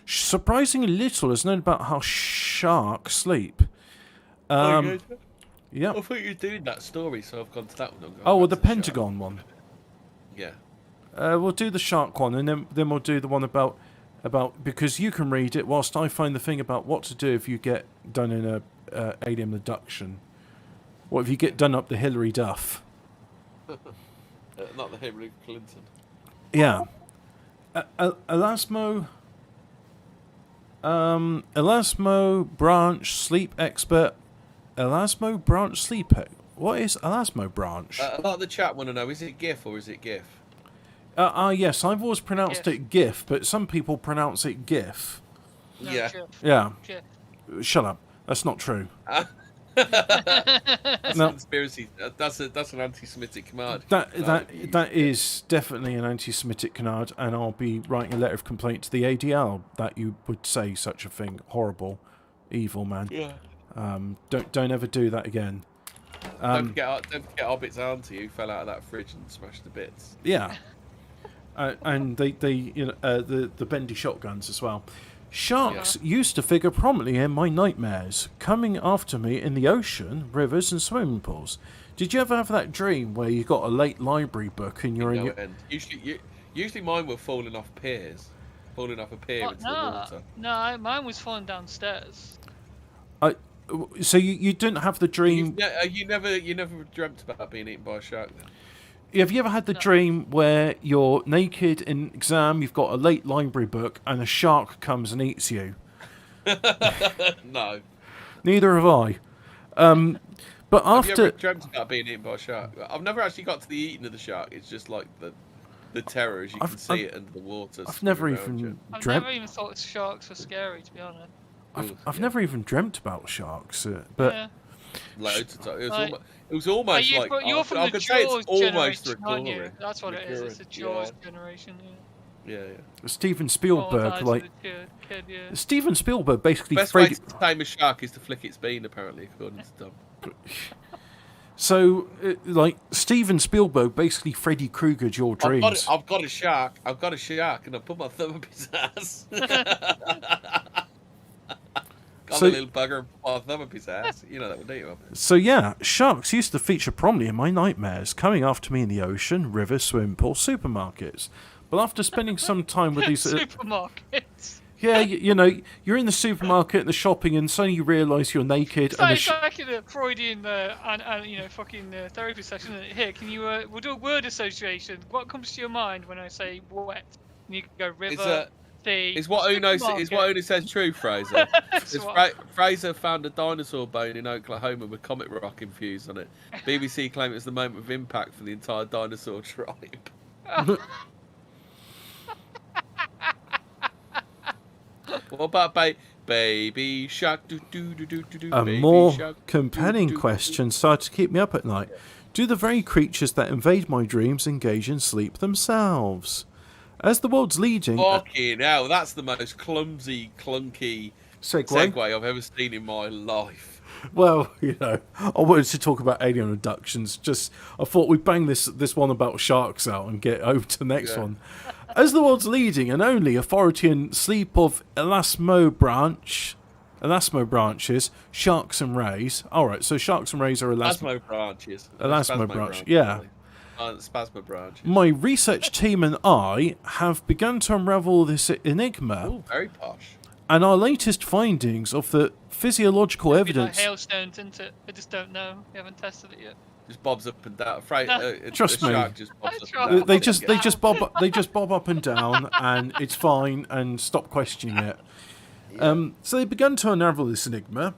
surprisingly little is known about how sharks sleep. Yeah. Yeah. I thought you were doing that story, so I've gone to that one. Oh, well, the Pentagon one. Yeah. We'll do the shark one, and then we'll do the one about because you can read it whilst I find the thing about what to do if you get done in a alien abduction. What if you get done up the Hillary Duff? Not the Hillary Clinton. Yeah. Elasmo branch sleep expert. Elasmo branch sleep. What is Elasmo branch? A lot of the chat want to know: is it GIF or is it GIF? Yes, I've always pronounced it GIF, but some people pronounce it GIF. No, Yeah. Yeah. Jeff. Shut up. That's not true. That's No. a conspiracy. That's an anti-Semitic command. That is definitely an anti-Semitic canard, and I'll be writing a letter of complaint to the ADL that you would say such a thing. Horrible, evil man. Yeah. Don't ever do that again. Don't forget Hobbit's auntie who fell out of that fridge and smashed to bits. Yeah. And the bendy shotguns as well. Sharks used to figure prominently in my nightmares, coming after me in the ocean, rivers, and swimming pools. Did you ever have that dream where you got a late library book and you're in your... Usually mine were falling off a pier into the water. No, mine was falling downstairs. So you didn't have the dream... You never dreamt about being eaten by a shark then? Have you ever had the dream where you're naked in exam, you've got a late library book, and a shark comes and eats you? No. Neither have I. But Have you after... ever dreamt about being eaten by a shark? I've never actually got to the eating of the shark. It's just like the terror as you can see it under the water. I've never swimming around even I've dreamt... never even thought sharks were scary, to be honest. I've never even dreamt about sharks, but... Yeah. Loads of times. Like- It was almost You're like from I the could say Jaws it's almost generation, aren't you? recurring. That's what it is. It's the Jaws generation. Yeah. Steven Yeah. Spielberg, Kid, yeah. Steven Spielberg basically... Best way to tame a shark is to flick its bean, apparently, according to Tom. So, Steven Spielberg basically Freddy Kruegered your dreams. I've got a shark, and I put my thumb up his ass. Got a little bugger and put my thumb up his ass. You know that would do you. So yeah, sharks used to feature prominently in my nightmares, coming after me in the ocean, rivers, swimming pools, supermarkets. But after spending some time with these... Supermarkets. Yeah, you're in the supermarket and the shopping, and suddenly you realise you're naked. It's And like in a Freudian and fucking therapy session. Isn't it? Here, can you? We'll do a word association. What comes to your mind when I say wet? And you can go river, sea. Is what Uno supermarket. says true, Fraser? That's Is what- Fraser found a dinosaur bone in Oklahoma with comet rock infused on it. BBC claim it was the moment of impact for the entire dinosaur tribe. What about Baby Shark? Do, do, do, do, do, do, a Baby more Shark, compelling do, do, question started to keep me up at night. Do the very creatures that invade my dreams engage in sleep themselves? As the world's leading Fucking hell, that's the most clumsy, clunky segue I've ever seen in my life. Well, I wanted to talk about alien abductions. I thought we'd bang this one about sharks out and get over to the next one. As the world's leading and only Fortean sleep of elasmo branches, sharks and rays. All right, so sharks and rays are Spasmo branches. Elasmo branch, yeah. Spasmo branches. My research team and I have begun to unravel this enigma. Oh, very posh. And our latest findings of the physiological Like evidence. hailstones, isn't it? I just don't know. We haven't tested it yet. Just bobs up and down. Trust me. Shark just bobs up Shark. and down. They just bob up and down, and it's fine, and stop questioning it. So they begun to unravel this enigma,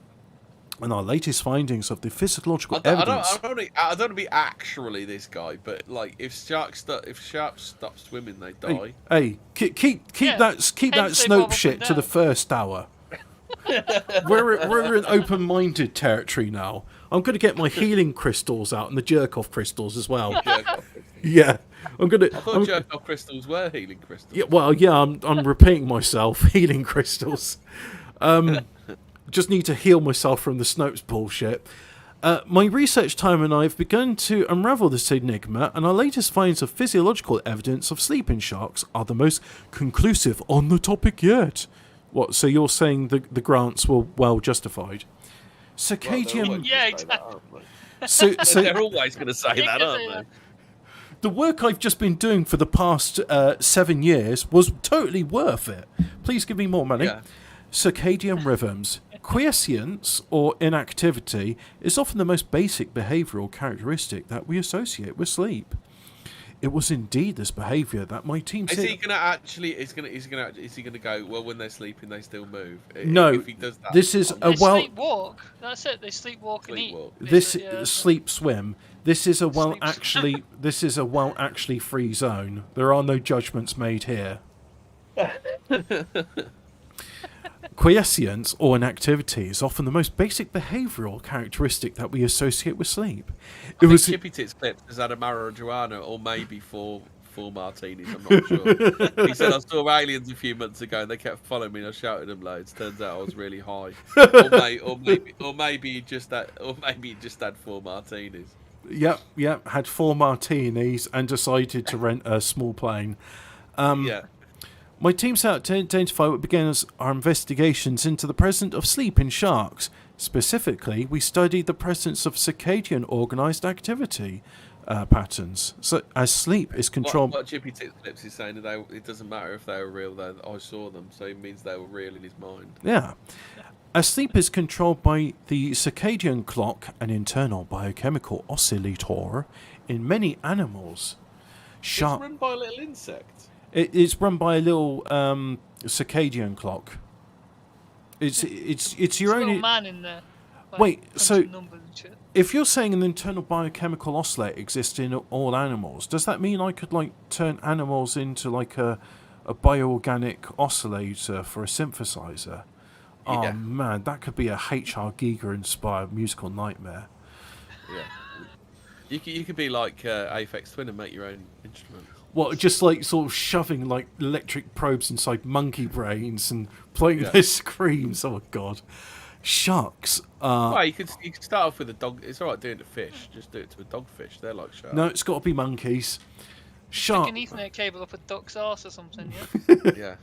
and our latest findings of the physiological evidence. I don't want to be actually this guy, but like if sharks stop swimming, they die. Hey, keep that Hence Snope they bob up shit and to the down. first hour. We're in open-minded territory now. I'm going to get my healing crystals out and the jerk-off crystals as well. Jerk-off crystals. Yeah, I'm gonna. I thought jerk-off crystals were healing crystals. Yeah, well, yeah, I'm repeating myself. Healing crystals. Just need to heal myself from the Snopes bullshit. My research time and I have begun to unravel this enigma, and our latest finds of physiological evidence of sleeping sharks are the most conclusive on the topic yet. What? So you're saying the grants were well justified? Circadian. Yeah, exactly. So They're always going to say that, aren't they? the work I've just been doing for the past 7 years was totally worth it. Please give me more money. Yeah. Circadian rhythms. Quiescence, or inactivity, is often the most basic behavioural characteristic that we associate with sleep. It was indeed this behaviour that my team Is said... he going to actually? Is he going to go? Well, when they're sleeping, they still move. No, If he does that, this is They a well... sleepwalk. That's it. They sleepwalk and eat. Sleepwalk. This Yeah. sleep swim. This is a well Sleep- actually. This is a well actually free zone. There are no judgments made here. Quiescence, or inactivity, is often the most basic behavioural characteristic that we associate with sleep. I think Chippy Tits Clips has had a marijuana or maybe four martinis. I'm not sure. He said I saw aliens a few months ago and they kept following me and I shouted them loads. Turns out I was really high. or maybe he just had 4 martinis. Yep. Had 4 martinis and decided to rent a small plane. Yeah. My team set out to identify what began as our investigations into the presence of sleep in sharks. Specifically, we studied the presence of circadian organised activity patterns. So, as sleep is controlled... What Chippy Tits Clips is saying, it doesn't matter if they were real, though. I saw them, so it means they were real in his mind. Yeah. As sleep is controlled by the circadian clock, an internal biochemical oscillator, in many animals... It's run by a little insect. It's run by a little circadian clock. It's your There's a own... little man in there. like, Wait, punching so- numbers and shit. If you're saying an internal biochemical oscillator exists in all animals, does that mean I could turn animals into a bioorganic oscillator for a synthesizer? Oh Yeah. man, that could be a H.R. Giger inspired musical nightmare. Yeah. You could be like Aphex Twin and make your own instrument. What, just sort of shoving electric probes inside monkey brains and playing their screams? Oh god, sharks. Well, you could start off with a dog. It's alright doing it to fish. Just do it to a dogfish. They're like sharks. No, it's got to be monkeys. Stick Shark. an Ethernet cable up a duck's arse or something, yeah? Yeah.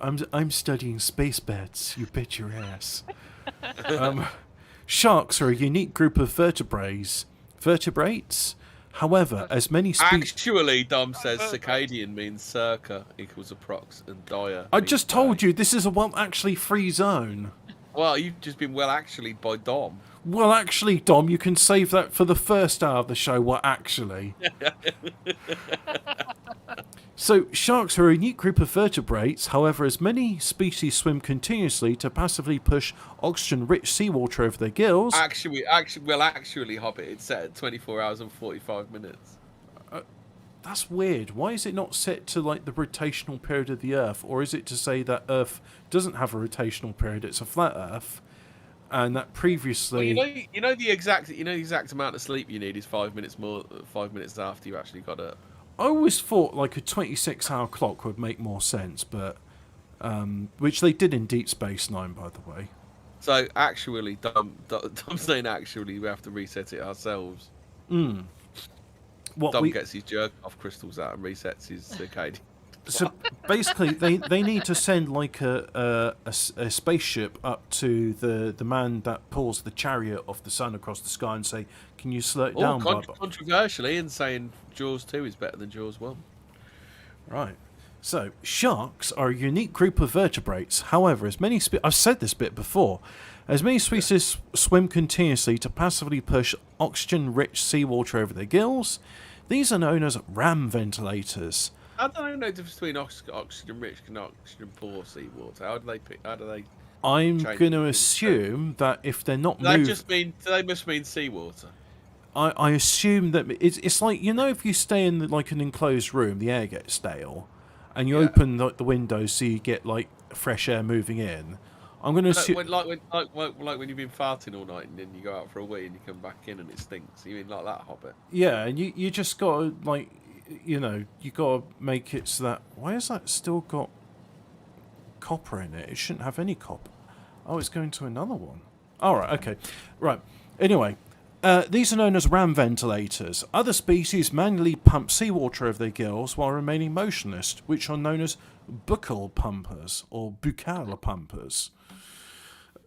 I'm studying space beds. You bet your ass. Sharks are a unique group of vertebrates However, as many species... Actually, Dom says circadian means circa equals approx, and dire. I means just told day. you this is a actually free zone. Well, you've just been actually by Dom. Well, actually, Dom, you can save that for the first hour of the show. Well, actually. So, sharks are a unique group of vertebrates. However, as many species swim continuously to passively push oxygen-rich seawater over their gills... Actually, Hobbit, it's set at 24 hours and 45 minutes. That's weird. Why is it not set to, like, the rotational period of the Earth? Or is it to say that Earth doesn't have a rotational period, it's a flat Earth, and that previously... Well, you know the exact amount of sleep you need is 5 minutes after you actually got up. I always thought like a 26-hour clock would make more sense, but which they did in Deep Space Nine, by the way. So actually, Dom's saying actually we have to reset it ourselves. What Dom gets his jerk off crystals out and resets his circadian. So basically, they need to send like a spaceship up to the man that pulls the chariot of the sun across the sky and say, "Can you slow it down?" Controversially, in saying Jaws 2 is better than Jaws 1. Right. So sharks are a unique group of vertebrates. However, as many I've said this bit before, as many species swim continuously to passively push oxygen-rich seawater over their gills. These are known as ram ventilators. I don't know the difference between oxygen-rich and oxygen-poor seawater. How do they? I'm going to assume that if they're not moving... They must mean seawater. I assume that it's like, you know, if you stay in like an enclosed room, the air gets stale, and you open the windows so you get like fresh air moving in. I'm going to assume... Like when you've been farting all night and then you go out for a wee and you come back in and it stinks. You mean like that, Hobbit? Yeah, and you just got to, like, you know, you got to make it so that... Why has that still got copper in it? It shouldn't have any copper. Oh, it's going to another one. All right, okay. Right. Anyway, these are known as ram ventilators. Other species manually pump seawater over their gills while remaining motionless, which are known as buccal pumpers or buccal pumpers.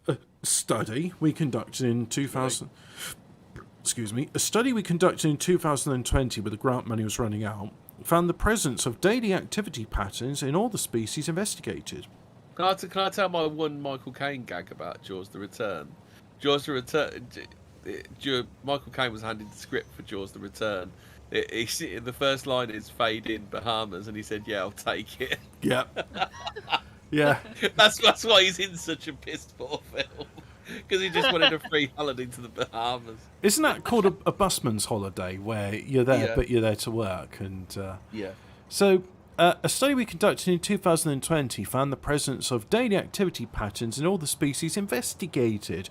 A study we conducted in 2020 where the grant money was running out found the presence of daily activity patterns in all the species investigated. Can I tell my one Michael Caine gag about Jaws the Return? Jaws the Return... Michael Caine was handed the script for Jaws the Return. The first line is "Fade in Bahamas," and he said, "Yeah, I'll take it." Yeah. Yeah. That's why he's in such a piss poor film, because he just wanted a free holiday to the Bahamas. Isn't that called a busman's holiday, where you're there but you're there to work? And so a study we conducted in 2020 found the presence of daily activity patterns in all the species investigated,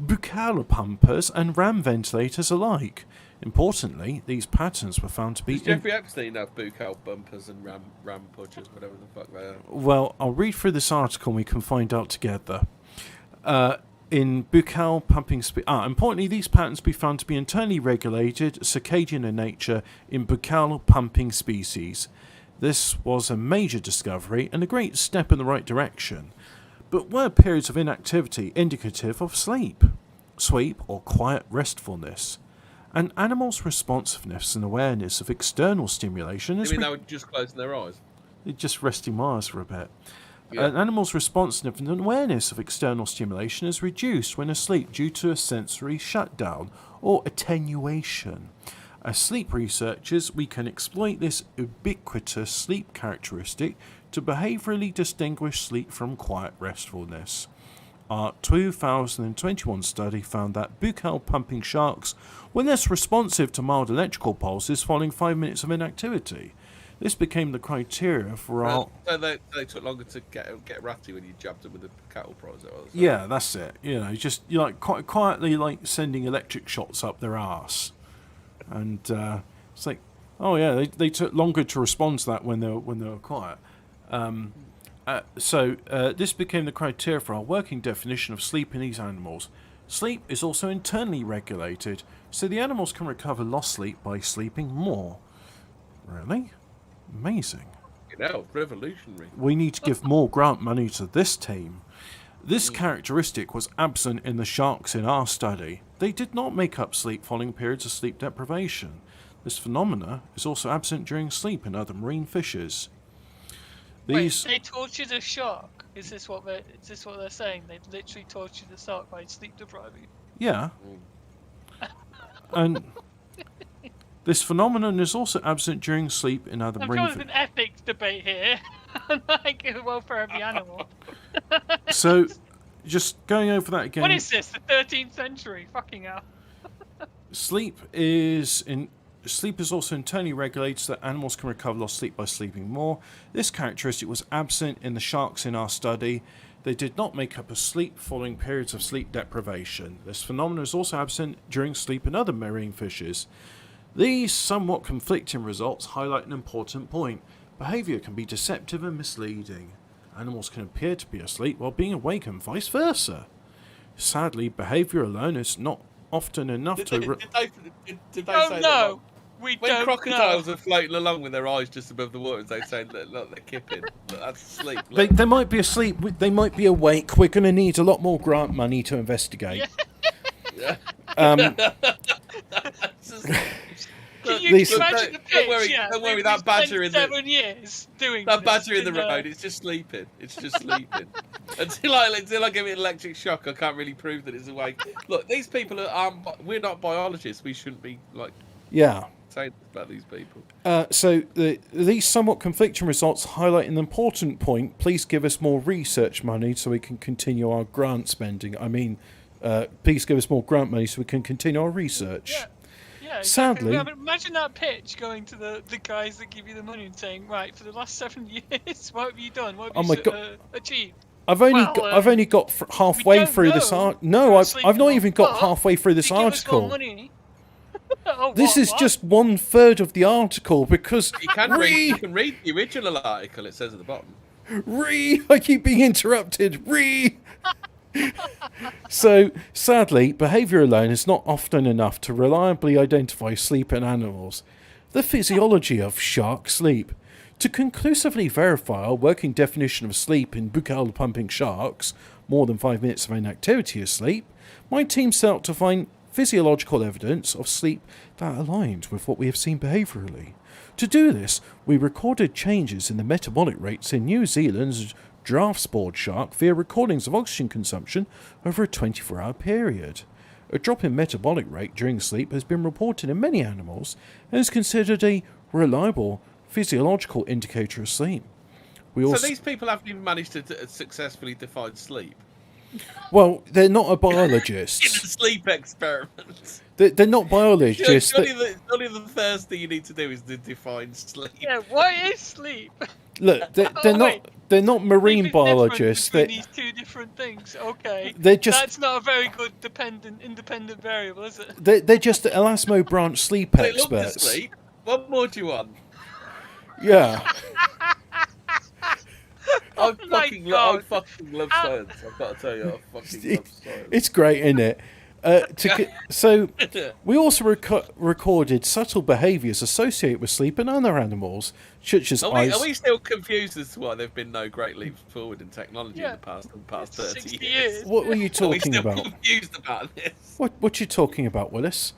buccal pumpers and ram ventilators alike. Importantly, these patterns were found to be... Does Jeffrey Epstein have buccal bumpers and ram pudgers, whatever the fuck they are? Well, I'll read through this article and we can find out together. In buccal pumping... importantly, these patterns be found to be internally regulated, circadian in nature, in buccal pumping species. This was a major discovery and a great step in the right direction. But were periods of inactivity indicative of sleep, or quiet restfulness? An animal's responsiveness and awareness of external stimulation is... You mean they were just closing their eyes? Just resting my eyes for a bit. Yeah. An animal's responsiveness and awareness of external stimulation is reduced when asleep due to a sensory shutdown or attenuation. As sleep researchers, we can exploit this ubiquitous sleep characteristic to behaviourally distinguish sleep from quiet restfulness. Our 2021 study found that buccal pumping sharks were less responsive to mild electrical pulses following 5 minutes of inactivity. This became the criteria for our... So they took longer to get ratty when you jabbed them with a cattle prod. Yeah, that's it. You know, just you're like quite quietly like sending electric shots up their arse, and it's like, oh yeah, they took longer to respond to that when they were quiet. So this became the criteria for our working definition of sleep in these animals. Sleep is also internally regulated, so the animals can recover lost sleep by sleeping more. Really? Amazing. Revolutionary. We need to give more grant money to this team. This characteristic was absent in the sharks in our study. They did not make up sleep following periods of sleep deprivation. This phenomena is also absent during sleep in other marine fishes. Wait, they tortured a shark. Is this what they're saying? They literally tortured the shark by sleep depriving. Yeah. And this phenomenon is also absent during sleep in other I'm marine sure there's an ethics debate here. Like the welfare of the animal. So, just going over that again. What is this? The 13th century? Fucking hell. Sleep is also internally regulated so that animals can recover lost sleep by sleeping more. This characteristic was absent in the sharks in our study. They did not make up a sleep following periods of sleep deprivation. This phenomenon is also absent during sleep in other marine fishes. These somewhat conflicting results highlight an important point. Behaviour can be deceptive and misleading. Animals can appear to be asleep while being awake and vice versa. Sadly, behaviour alone is not often enough Did to... they Oh say no! that? We When don't crocodiles know. are floating along with their eyes just above the water, they say, look, they're kipping. Look, that's sleep. They might be asleep, they might be awake. We're going to need a lot more grant money to investigate. Yeah. Can you These- imagine the pitch? Don't worry, that badger in the 7 years doing that this badger in the road. It's just sleeping. It's just sleeping. until I give it an electric shock, I can't really prove that it's awake. Look, these people we're not biologists. We shouldn't be Yeah. saying this about these people. So these somewhat conflicting results highlight an important point. Please give us more research money so we can continue our grant spending. I mean, please give us more grant money so we can continue our research. Yeah, exactly. Sadly- I mean, imagine that pitch going to the guys that give you the money and saying, right, for the last 7 years, what have you done? What have Oh my you God. achieved? I've only Well, got halfway don't through this know. art. No, You're I've not sleeping even on. got But halfway through this you give us more article. money. Oh, This is what? just 1/3 of the article because You can read the original article. It says at the bottom. I keep being interrupted. So, sadly, behaviour alone is not often enough to reliably identify sleep in animals. The physiology of shark sleep. To conclusively verify our working definition of sleep in buccal pumping sharks, more than 5 minutes of inactivity is sleep, my team set out to find physiological evidence of sleep that aligned with what we have seen behaviourally. To do this, we recorded changes in the metabolic rates in New Zealand's draft spored shark via recordings of oxygen consumption over a 24-hour period. A drop in metabolic rate during sleep has been reported in many animals and is considered a reliable physiological indicator of sleep. So these people haven't even managed to successfully define sleep. Well, they're not a In a biologist. sleep experiment. They're not biologists. Surely the first thing you need to do is to define sleep. Yeah, what is sleep? Look, they're Wait. not marine Sleep is different biologists. between They these two different things. Okay. they're just That's not a very good independent variable, is it? they're just elasmo branch sleep They love to experts. sleep. What more do you want? Yeah. I my fucking God. love science. I've got to tell you, I fucking love science. It's great, isn't it? So we also recorded subtle behaviours associated with sleep in other animals, such as Are eyes. we still confused as to why there have been no great leaps forward in technology Yeah. in the past 30 60 years? years. What were you Are we talking still about? confused about this? What you talking about, Willis?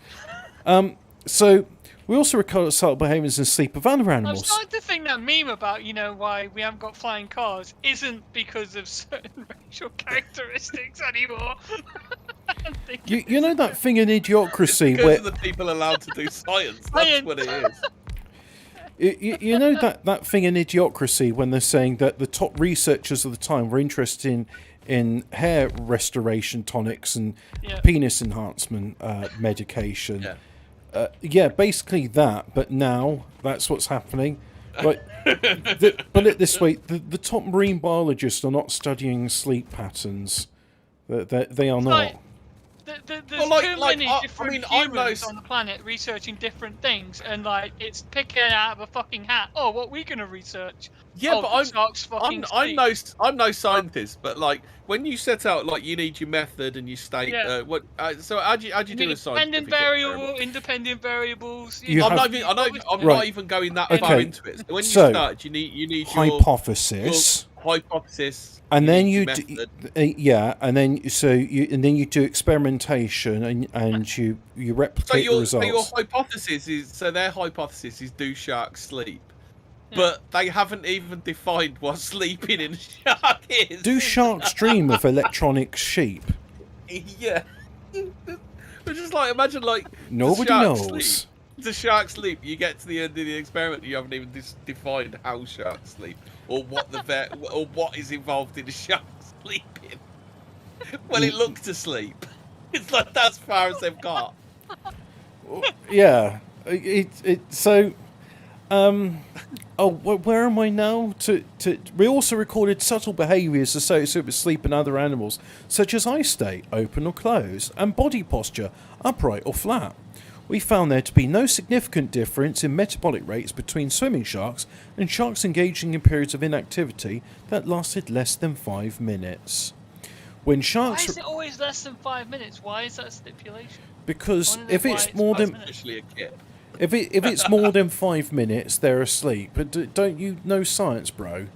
So we also recorded subtle behaviours in sleep of other I'm animals. starting to think that meme about, why we haven't got flying cars isn't because of certain racial characteristics anymore. I'm thinking You know that thing in Idiocracy Because where of the people allowed to do science. That's Science. what it is. you know that thing in Idiocracy when they're saying that the top researchers of the time were interested in hair restoration tonics and Yeah. penis enhancement medication. Yeah. Yeah, basically that. But now that's what's happening. Like, put it this way: the top marine biologists are not studying sleep patterns. They are not. Like, there's Well, too many I different mean, I'm humans no- on the planet researching different things, and it's picking out of a fucking hat. Oh, what we gonna research? Yeah, Oh, but the sharks fucking sleep. I'm no scientist, but when you set out you need your method and you state Yeah. so how do you do a Independent scientific variable, experiment? independent variables. You I'm have- not even Right. going that Okay. far into it. So when you So, start, you need your Hypothesis. hypothesis, and then you method. and then you do experimentation and you replicate the results. So your hypothesis is their hypothesis is do sharks sleep, but they haven't even defined what sleeping in a shark is. Do sharks dream of electronic sheep? Yeah. But just like imagine like Nobody knows. Sleep. The shark sleep. You get to the end of the experiment, you haven't even defined how sharks sleep, or what or what is involved in a shark sleeping. Well, it looks to sleep. It's like that's as far as they've got. Yeah. So. Where am I now? We also recorded subtle behaviours associated with sleep in other animals, such as eye state, open or closed, and body posture, upright or flat. We found there to be no significant difference in metabolic rates between swimming sharks and sharks engaging in periods of inactivity that lasted less than 5 minutes. When sharks... Why is it always less than 5 minutes? Why is that a stipulation? Because if it's more than... Actually a kip. If it's more than 5 minutes, they're asleep. But don't you know science, bro?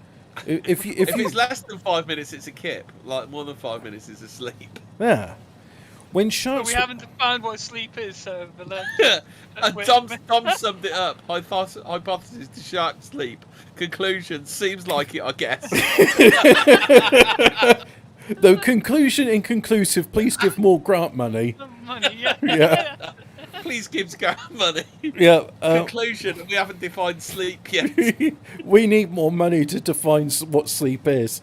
If it's less than 5 minutes, it's a kip. Like more than 5 minutes is asleep. Yeah. When But sharks... we haven't defined what sleep is, so... And Tom summed it up. Hypothesis to shark sleep. Conclusion seems like it, I guess. Though conclusion inconclusive, please give more grant money. Money, yeah. Yeah. Please give Scar money. Yeah. Conclusion: we haven't defined sleep yet. We need more money to define what sleep is.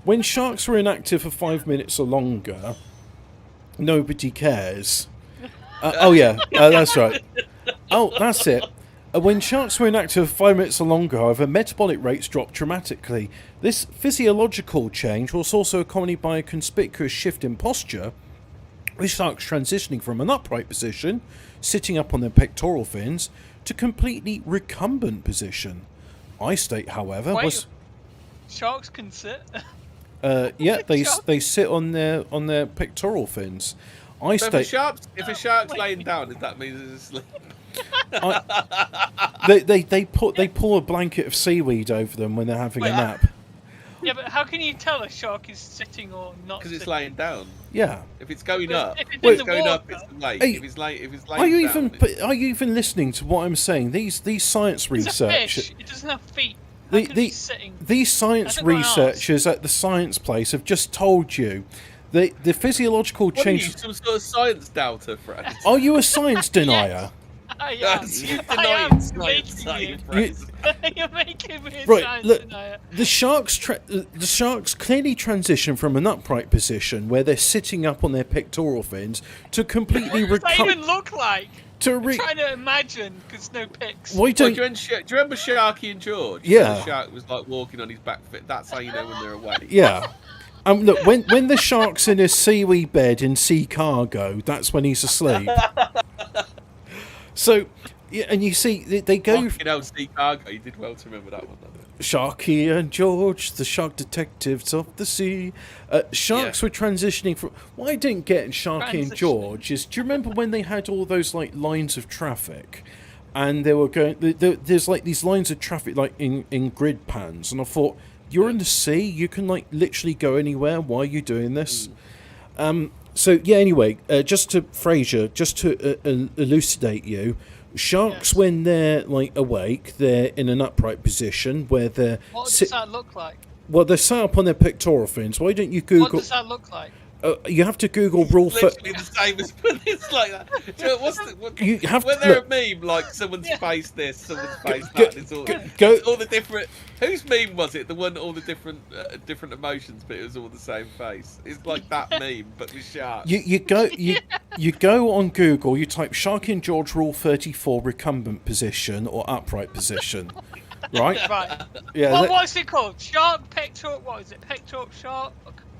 When sharks were inactive for 5 minutes or longer, nobody cares. That's right. Oh, that's it. When sharks were inactive for 5 minutes or longer, however, metabolic rates dropped dramatically. This physiological change was also accompanied by a conspicuous shift in posture, with sharks transitioning from an upright position, sitting up on their pectoral fins, to completely recumbent position. Eye state, however, was... Sharks can sit? Yeah, they sit on their pectoral fins. Eye So state... if a shark's laying down, does that mean it's asleep? They pull a blanket of seaweed over them when they're having a nap. Yeah, but how can you tell a shark is sitting or not? Because it's laying down. Yeah. If it's going up, If it's if it's in the going up, water. it's late. Hey, if it's laying Are you down, are you even listening to what I'm saying? These science It's a research. fish. It doesn't have feet. How can it be sitting? These science Hasn't got an arse. researchers at the science place have just told you the physiological What are change. you, some sort of science doubter, Fred? Are you a science denier? I am. Yes, you I deny am science, making you. Fred. You're making me a Right, science look, denier. the sharks clearly transition from an upright position where they're sitting up on their pectoral fins to completely What does that even recover. look like? I'm trying to imagine, because no pics. Why Do don't you remember Sharky and George? Yeah. The shark was like walking on his back foot. That's how you know when they're awake. Yeah. Look, when the shark's in a seaweed bed in sea cargo, that's when he's asleep. So, yeah, and you see, they go... Fucking hell, Sea Cargo. You did well to remember that one. Sharky and George, the shark detectives of the sea. Sharks were transitioning from... What I didn't get in Sharky and George is, do you remember when they had all those like lines of traffic? And they were going... There's like these lines of traffic like in grid pans. And I thought, you're in the sea, you can like literally go anywhere. Why are you doing this? So, yeah, anyway, just to Frasier, just to elucidate you, sharks, when they're like awake, they're in an upright position where they're... What does that look like? Well, they're sat up on their pectoral fins. Why don't you Google... What does that look like? You have to Google rule... Literally the same as it's like that. Do you know, You have when to they're look- a meme, like someone's face this, someone's face go- that. It's all, go- it's all the different. Whose meme was it? The one all the different emotions, but it was all the same face. It's like that meme, but with sharks. You go on Google, you type Sharky and George Rule 34 recumbent position or upright position. Right? Right. Yeah. Well, what's it called? Shark pectoral... What is it? Pectoral shark?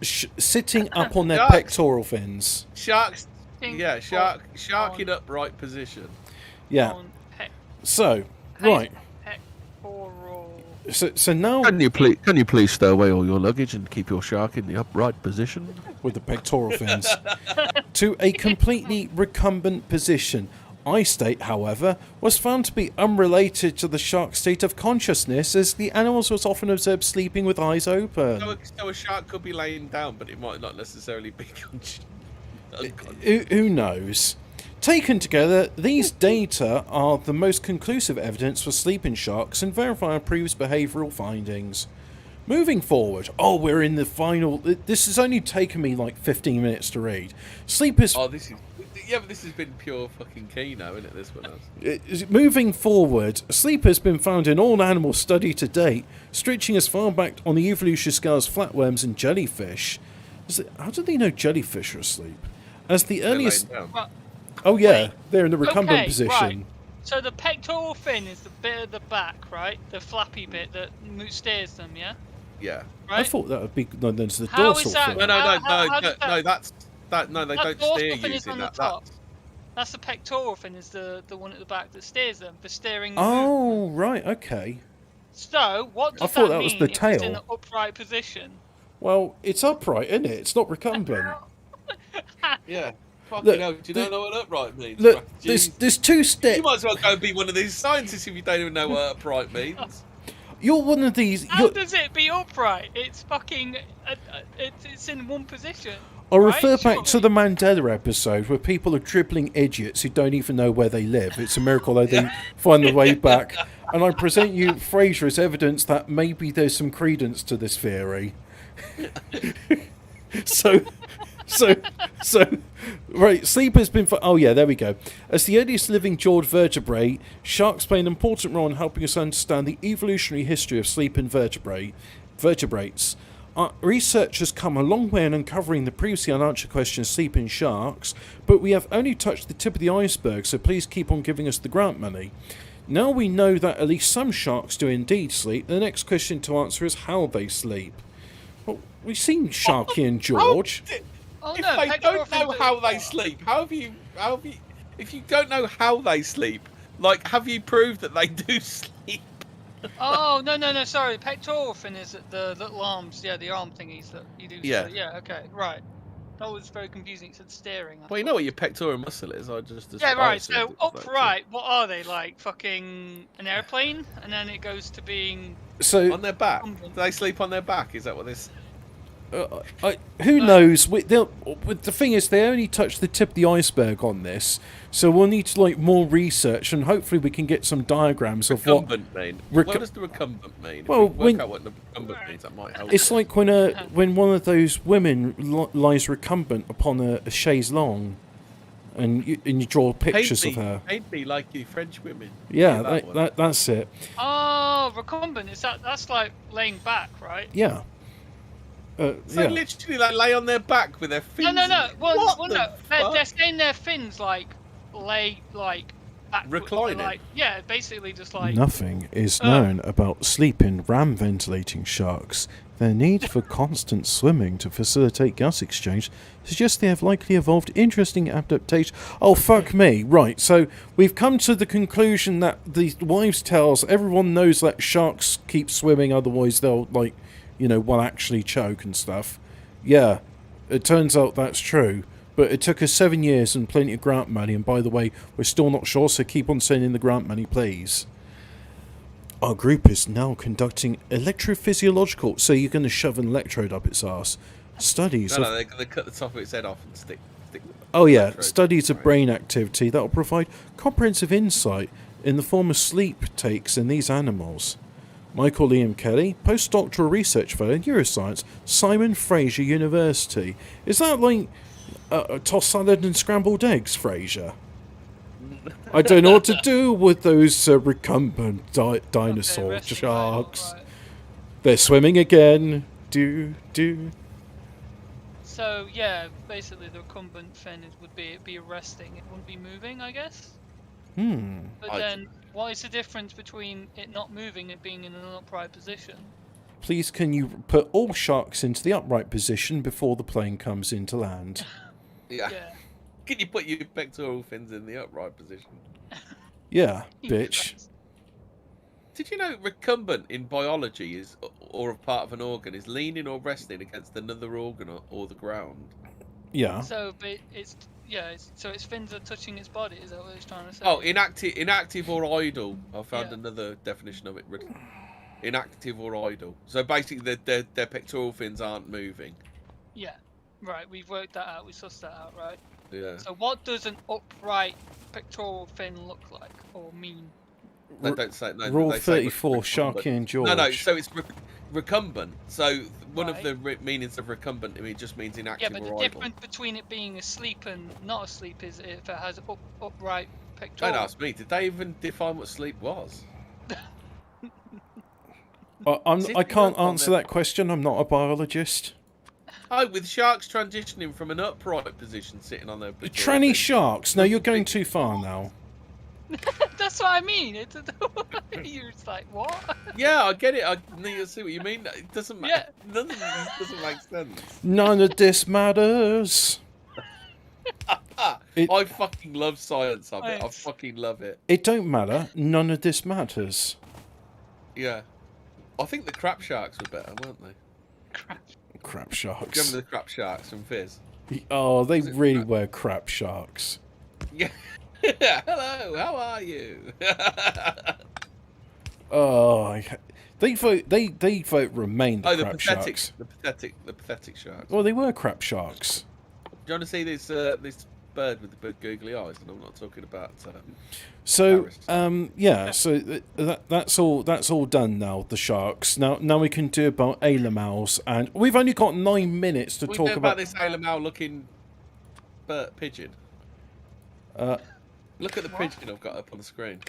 Sitting up on their Sharks. pectoral fins. Sharks. Think Yeah, shark in on- upright position. Yeah. on So, right. Pectoral... So now Can you please stow away all your luggage and keep your shark in the upright position? with the pectoral fins to a completely recumbent position. eye state, however, was found to be unrelated to the shark's state of consciousness, as the animals was often observed sleeping with eyes open. So a shark could be laying down, but it might not necessarily be unconscious. Who knows? Taken together, these data are the most conclusive evidence for sleeping sharks and verify our previous behavioural findings. Moving forward, we're in the final. This has only taken me like 15 minutes to read. Sleepers. Oh, this has been pure fucking Keno, isn't it? This one has. Moving forward, sleep has been found in all animals studied to date, stretching as far back on the evolutionary scale as flatworms and jellyfish. How do they know jellyfish are asleep? As the earliest. Oh yeah, Wait. they're in the recumbent Okay, position. right. So the pectoral fin is the bit at the back, right? The flappy bit that steers them, yeah? Yeah. Right? I thought that would be there's the How dorsal is that- fin. No, How does that- no, they That don't dorsal steer fin is using on the that. top. That's the pectoral fin, is the one at the back that steers them, for steering the Oh movement. right, okay. So, what does I thought that mean was the if it's in tail. an upright position? Well, it's upright, isn't it? It's not recumbent. Yeah. Fucking Look, hell, do you not know what upright means? Look, Jeez. there's two steps. You might as well go and be one of these scientists if you don't even know what upright means. You're one of these. How does it be upright? It's fucking. It's in one position. I'll refer right? back to the Mandela episode where people are dribbling idiots who don't even know where they live. It's a miracle that they find their way back. And I present you Fraser as evidence that maybe there's some credence to this theory. So, right, sleep has been... Oh, yeah, there we go. As the earliest living jawed vertebrate, sharks play an important role in helping us understand the evolutionary history of sleeping vertebrates. Our research has come a long way in uncovering the previously unanswered question of sleeping sharks, but we have only touched the tip of the iceberg, so please keep on giving us the grant money. Now we know that at least some sharks do indeed sleep, the next question to answer is how they sleep. Well, we've seen Sharky and George. Oh If no, they pectoral don't fin know how they sleep, how have you? If you don't know how they sleep, like, have you proved that they do sleep? Oh no! Sorry, pectoral fin is the little arms. Yeah, the arm thingies that you do. Yeah. Yeah. Okay. Right. That was very confusing. It said steering. Well, you know what your pectoral muscle is. Yeah. Right. So upright. What are they like? Fucking an airplane, and then it goes to being. So On their back. Do they sleep on their back? Is that what this? who knows? The thing is, they only touched the tip of the iceberg on this, so we'll need to more research, and hopefully we can get some diagrams of what. Recumbent mean? What does the recumbent mean? Well, if we work out what the recumbent means, that might help. It's like when one of those women lies recumbent upon a chaise longue, and you draw pictures of her. Paint me like you French women. Yeah, Yeah, that's it. Oh, recumbent. That's like laying back, right? Yeah. So literally, like, lay on their back with their fins. No. Well, What no. the They're fuck? staying their fins back, Reclining? Yeah, basically just like. Nothing is known about sleeping ram ventilating sharks. Their need for constant swimming to facilitate gas exchange suggests they have likely evolved interesting adaptation. Oh, fuck me. Right, so we've come to the conclusion that the wives' tales, everyone knows that sharks keep swimming, otherwise they'll, will actually choke and stuff. Yeah, it turns out that's true. But it took us 7 years and plenty of grant money, and by the way, we're still not sure, so keep on sending the grant money, please. Our group is now conducting electrophysiological, so you're going to shove an electrode up its arse. Studies of... No, they're going to cut the top of its head off and stick Oh yeah, electrode. studies of brain activity that will provide comprehensive insight in the form of sleep takes in these animals. Michael Liam Kelly, postdoctoral research fellow in neuroscience, Simon Fraser University. Is that like tossed salad and scrambled eggs, Fraser? I don't know what to do with those recumbent dinosaur resting sharks. right. They're swimming again. Do. So yeah, basically the recumbent fin would be resting. It wouldn't be moving, I guess. But then, what is the difference between it not moving and being in an upright position? Please, can you put all sharks into the upright position before the plane comes into land? Yeah. Yeah. Can you put your pectoral fins in the upright position? Yeah, bitch. Did you know recumbent in biology is, or a part of an organ, is leaning or resting against another organ or the ground? Yeah. So, but Yeah, so its fins are touching its body. Is that what it's trying to say? Oh, inactive or idle. I found Yeah. another definition of it. Inactive or idle. So basically, their pectoral fins aren't moving. Yeah. Right. We've worked that out. We sussed that out, right? Yeah. So what does an upright pectoral fin look like or mean? They don't say no. Rule they say 34, recumbent. Sharky and George. No, so it's recumbent. So one of Right. the meanings of recumbent, it just means Yeah, inactive but or the idle. difference between it being asleep and not asleep is if it has upright Don't pectoral. ask me. Did they even define what sleep was? I can't answer that question. I'm not a biologist. Oh, with sharks transitioning from an upright position, sitting on their pectoral Tranny fins. sharks. No, you're going too far now. That's what I mean. You're just like, what? Yeah, I get it. I see what you mean. It doesn't make Yeah. doesn't make sense. None of this matters. I fucking love science of it. I Thanks. fucking love it. It don't matter. None of this matters. Yeah. I think the crap sharks were better, weren't they? Crap. Crap Do you sharks. remember the crap sharks from Fizz? Oh, they Was it really crap? were crap sharks. Yeah. Hello, how are you? Oh, they vote remain the Oh, the crap pathetic, sharks. the pathetic sharks. Well, they were crap sharks. Do you want to see this this bird with the big googly eyes? And I'm not talking about. So, Paris. yeah. So that's all done now. The sharks. Now we can do about Alamals, and we've only got 9 minutes to We talk know about. this Alamau looking pigeon. Look at the pigeon I've got up on the screen.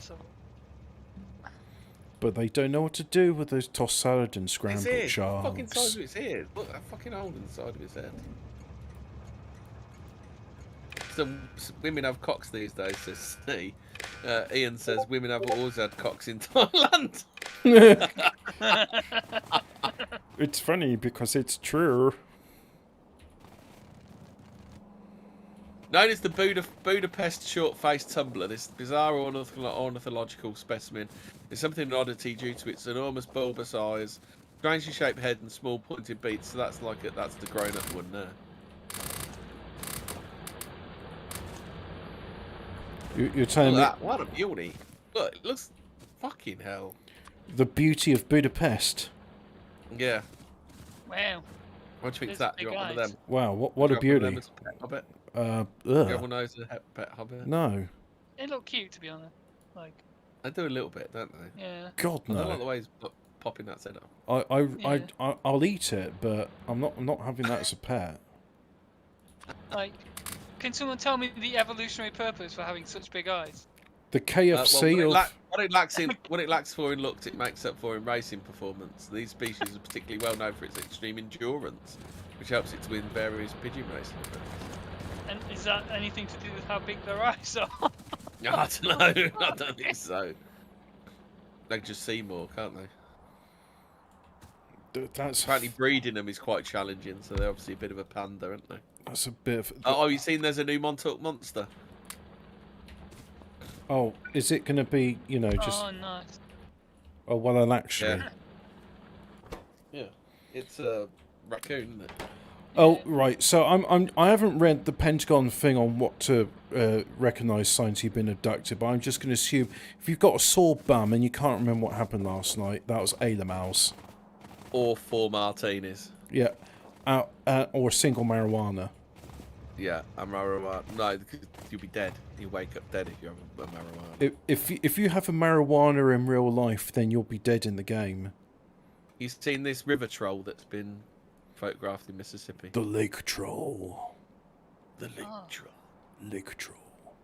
So, But they don't know what to do with those tossed salad and Its scrambled ears. Fucking size sharks. of its ears. Look, that fucking hole in the side of his head. Some women have cocks these days, says C. Ian says women have always had cocks in Thailand. It's funny because it's true. Known as the Budapest short-faced tumbler, this bizarre ornithological specimen is something of an oddity due to its enormous bulbous eyes, strangely shaped head, and small pointed beaks. So that's that's the grown-up one there. You're telling Look me at that! What a beauty! Look, it looks fucking hell. the beauty of Budapest. Yeah. wow. What do you think There's that? You big want one of eyes. them? Wow, what Do a you want one of them beauty. as a pet hobbit? Ugh. Everyone knows a pet hobbit. No. They look cute, to be honest. Like, They do a little bit, don't they? yeah. God I don't like the no. way he's popping that set up. I'll eat it, but I'm not having that as a pet. Like, can someone tell me the evolutionary purpose for having such big eyes? The KFC what it lacks for in looks, it makes up for in racing performance. These species are particularly well known for its extreme endurance, which helps it to win various pigeon racing events. And is that anything to do with how big their eyes are? I don't know. I don't think so. They can just see more, can't they? That's Apparently, breeding them is quite challenging, so they're obviously a bit of a panda, aren't they? that's a bit of. Oh, you seen? There's a new Montauk monster. Oh, is it going to be just? Oh, nice. Oh well, actually. Yeah. Yeah, it's a raccoon, isn't it? Oh right, so I haven't read the Pentagon thing on what to recognise signs you've been abducted, but I'm just going to assume if you've got a sore bum and you can't remember what happened last night, that was Alamals. Or 4 martinis. Yeah, or a single marijuana. Yeah, a marijuana. No, because you'll be dead. You wake up dead if you have a marijuana. If you have a marijuana in real life, then you'll be dead in the game. You've seen this river troll that's been photographed in Mississippi. The lake troll. The lake Oh. troll. Lake troll.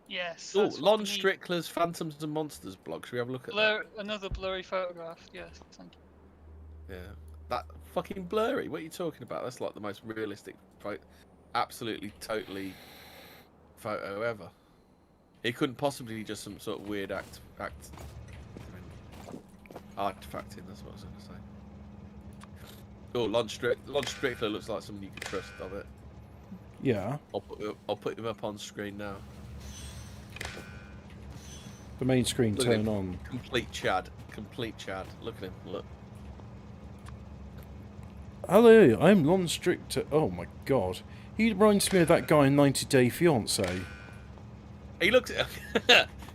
Yes. Oh, that's what Lon we need. Strickler's Phantoms and Monsters blog. Should we have a look at that? Another blurry photograph. Yes, thank you. Yeah. That fucking blurry. What are you talking about? That's like the most realistic photo. Absolutely, totally photo ever. It couldn't possibly be just some sort of weird artifacting. That's what I was going to say. Oh, Lon Strickler looks like someone you can trust. Of it. Yeah. I'll put him up on screen now. The main screen Look at turn him. on. Complete Chad. Complete Chad. Look at him. Look. Hello, I'm Lon Stricter. Oh my god. He reminds me of that guy in 90 Day Fiancé. He looks.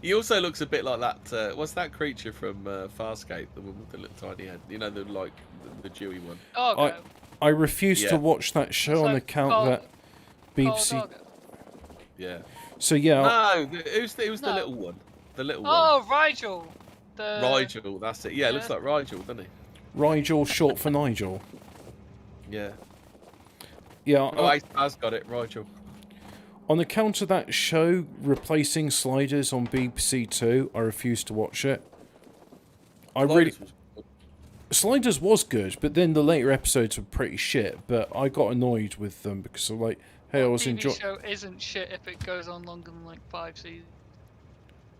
He also looks a bit like that. What's that creature from Farscape? The one with the little tiny head. You know, the Jewy one. Argo. I refuse Yeah. to watch that show on account that BBC. Argo. Yeah. So yeah, No, who's the No. little one? The little one. Oh, Rigel. The... Rigel. That's it. Yeah, it looks Yeah. like Rigel, doesn't he? Rigel, short for Nigel. Yeah. Yeah, Oh, I've got it. Rigel. on account of that show replacing Sliders on BBC Two, I refuse to watch it. Sliders was good, but then the later episodes were pretty shit. But I got annoyed with them because of like, hey, I was TV enjoying. show isn't shit if it goes on longer than like 5 seasons.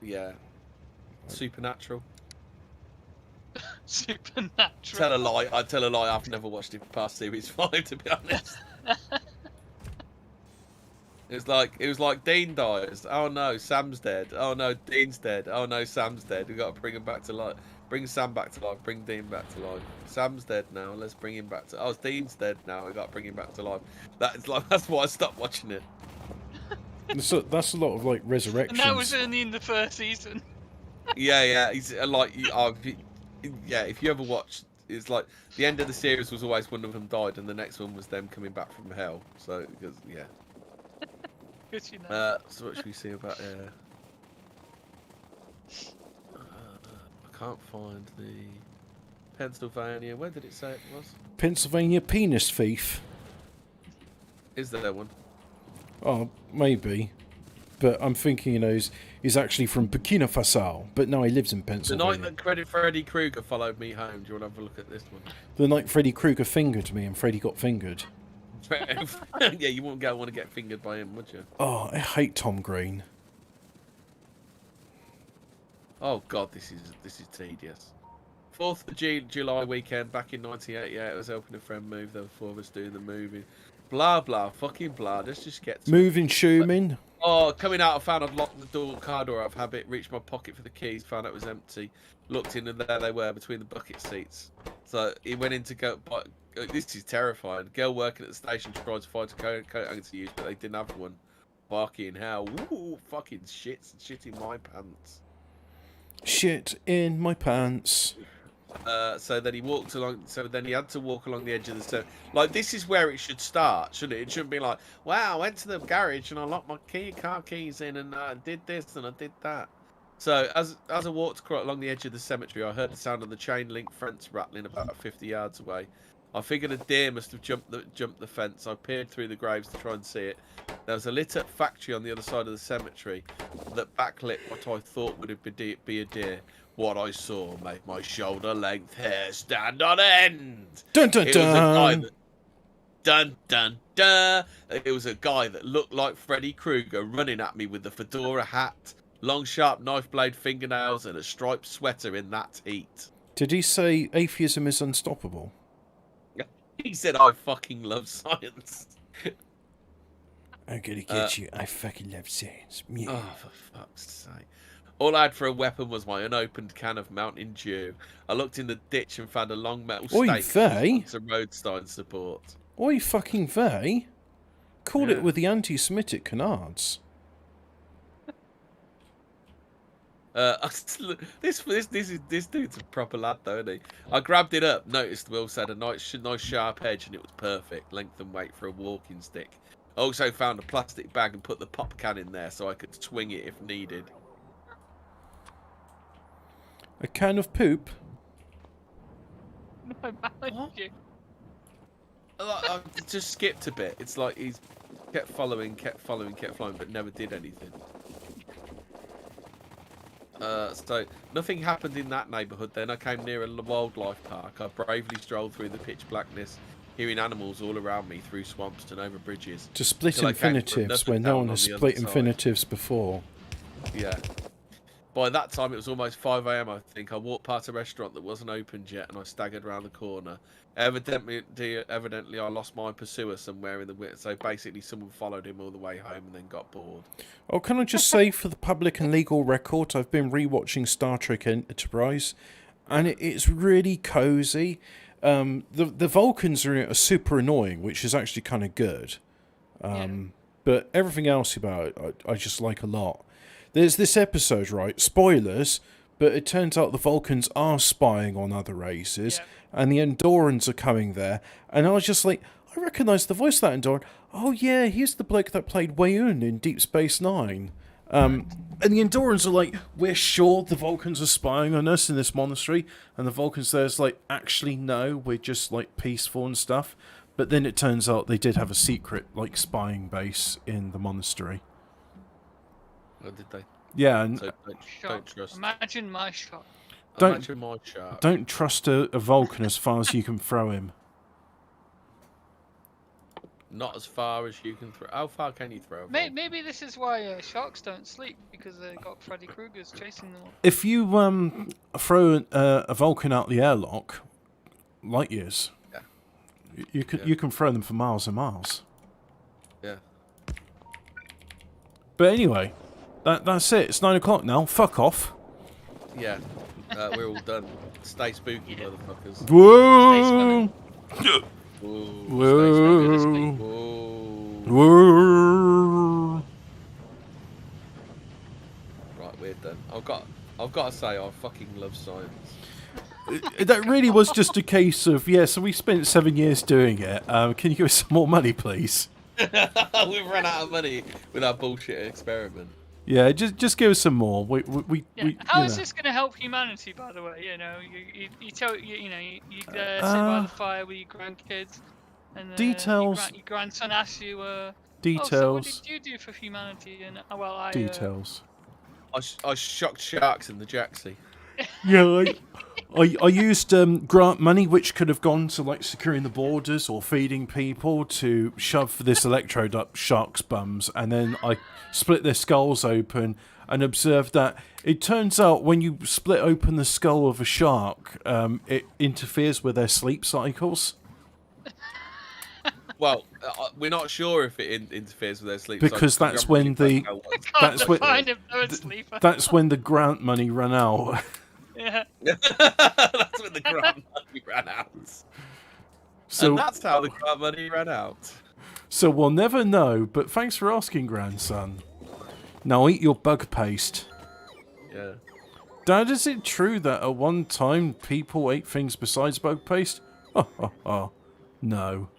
Yeah. Supernatural. Supernatural. Tell a lie. I tell a lie. I've never watched it past series 5, to be honest. It was like Dean dies. Oh no, Sam's dead. Oh no, Dean's dead. Oh no, Sam's dead. We got to bring him back to life. Bring Sam back to life. Bring Dean back to life. Sam's dead now. Let's bring him back to. Oh, Dean's dead now. We got to bring him back to life. That's why I stopped watching it. That's a lot of like resurrections. And that was only in the first season. Yeah. He's like, yeah. If you ever watch, it's like the end of the series was always one of them died, and the next one was them coming back from hell. So, because yeah. Good, you know. So what should we see about I can't find the Pennsylvania. Where did it say it was? Pennsylvania penis thief. Is there one? Oh, maybe. But I'm thinking, he's actually from Burkina Faso, but now he lives in The Pennsylvania. night that Freddy Krueger followed me home. Do you want to have a look at this one? The night Freddy Krueger fingered me and Freddy got fingered. Yeah, you wouldn't want to get fingered by him, would you? Oh, I hate Tom Green. Oh God, this is tedious. 4th of July weekend back in 1988. I was helping a friend move. There were 4 of us doing the moving. Blah blah, fucking blah. Let's just get to Moving Schumann. Oh, coming out, I found I'd locked the car door out of habit, reached my pocket for the keys, found it was empty, looked in and there they were between the bucket seats. So he went in to go, but this is terrifying. Girl working at the station tried to find a coat hanger to use, but they didn't have one. Fucking hell. Woo, fucking shit in my pants. Shit in my pants. So then he walked along. So then he had to walk along the edge of the stone. Like, this is where it should start, shouldn't it? It shouldn't be like, wow, I went to the garage and I locked my car keys in and I did this and I did that. So as I walked along the edge of the cemetery, I heard the sound of the chain link fence rattling about 50 yards away. I figured a deer must have jumped the fence. I peered through the graves to try and see it. There was a lit-up factory on the other side of the cemetery that backlit what I thought would be a deer. What I saw made my shoulder-length hair stand on end. Dun dun dun. Dun dun dun. It was a guy that looked like Freddy Krueger running at me with a fedora hat, long sharp knife blade fingernails, and a striped sweater in that heat. Did he say atheism is unstoppable? He said, I fucking love science. I'm gonna get you. I fucking love science. Yeah. Oh, for fuck's sake. All I had for a weapon was my unopened can of Mountain Dew. I looked in the ditch and found a long metal Oi, stake vey. with some road sign support. Oi, fucking vey. Called Yeah. it with the anti-Semitic canards. This dude's a proper lad, though, isn't he? I grabbed it up, noticed Will said a nice sharp edge, and it was perfect, length and weight for a walking stick. I also found a plastic bag and put the pop can in there so I could swing it if needed. A can of poop. No, man, you. I just skipped a bit. It's like he's kept following, but never did anything. So nothing happened in that neighbourhood. Then I came near a wildlife park. I bravely strolled through the pitch blackness, hearing animals all around me through swamps and over bridges. To split Till I came to infinitives another where no town one on has the split other side. infinitives before. Yeah. By that time, it was almost 5 a.m, I think. I walked past a restaurant that wasn't opened yet, and I staggered around the corner. Evidently, I lost my pursuer somewhere in the winter. So basically, someone followed him all the way home and then got bored. Oh, can I just say, for the public and legal record, I've been rewatching Star Trek Enterprise, and it's really cosy. The Vulcans are super annoying, which is actually kind of good. But everything else about it, I just like a lot. There's this episode, right? Spoilers, but it turns out the Vulcans are spying on other races, and the Andorrans are coming there. And I was just like, I recognise the voice of that Andorran. Oh yeah, he's the bloke that played Wayun in Deep Space Nine. And the Andorrans are like, we're sure the Vulcans are spying on us in this monastery. And the Vulcans there's like, actually no, we're just like peaceful and stuff. But then it turns out they did have a secret like spying base in the monastery. Oh, did they? Yeah, and So don't trust. Imagine my shock. Imagine my shark. don't trust a Vulcan as far as you can throw him. Not as far as you can throw. How far can you throw? Maybe this is why sharks don't sleep, because they've got Freddy Krueger's chasing them. If you throw a Vulcan out the airlock, light years, you can throw them for miles and miles. Yeah. But anyway, that's it. It's 9 o'clock now. Fuck off. Yeah. We're all done. Stay spooky, motherfuckers. Whoa! Whoa. Whoa! Right, we're done. I've got to say, I fucking love science. That really was just a case of, so we spent 7 years doing it. Can you give us some more money, please? We've run out of money with our bullshit experiment. Yeah, just give us some more. How is this going to help humanity, by the way? You know, you sit by the fire with your grandkids, and details. Your grandson asks you, details. Oh, so what did you do for humanity? And details. I shocked sharks in the Jacksy. Yeah, I used grant money, which could have gone to like securing the borders or feeding people, to shove this electrode up sharks' bums, and then I split their skulls open and observed that it turns out when you split open the skull of a shark, it interferes with their sleep cycles. Well, we're not sure if it interferes with their sleep because cycles. that's when that's when the grant money ran out. Yeah. That's when the grant money ran out. So, and that's how the grant money ran out. So we'll never know, but thanks for asking, grandson. Now eat your bug paste. Yeah. Dad, is it true that at one time people ate things besides bug paste? No.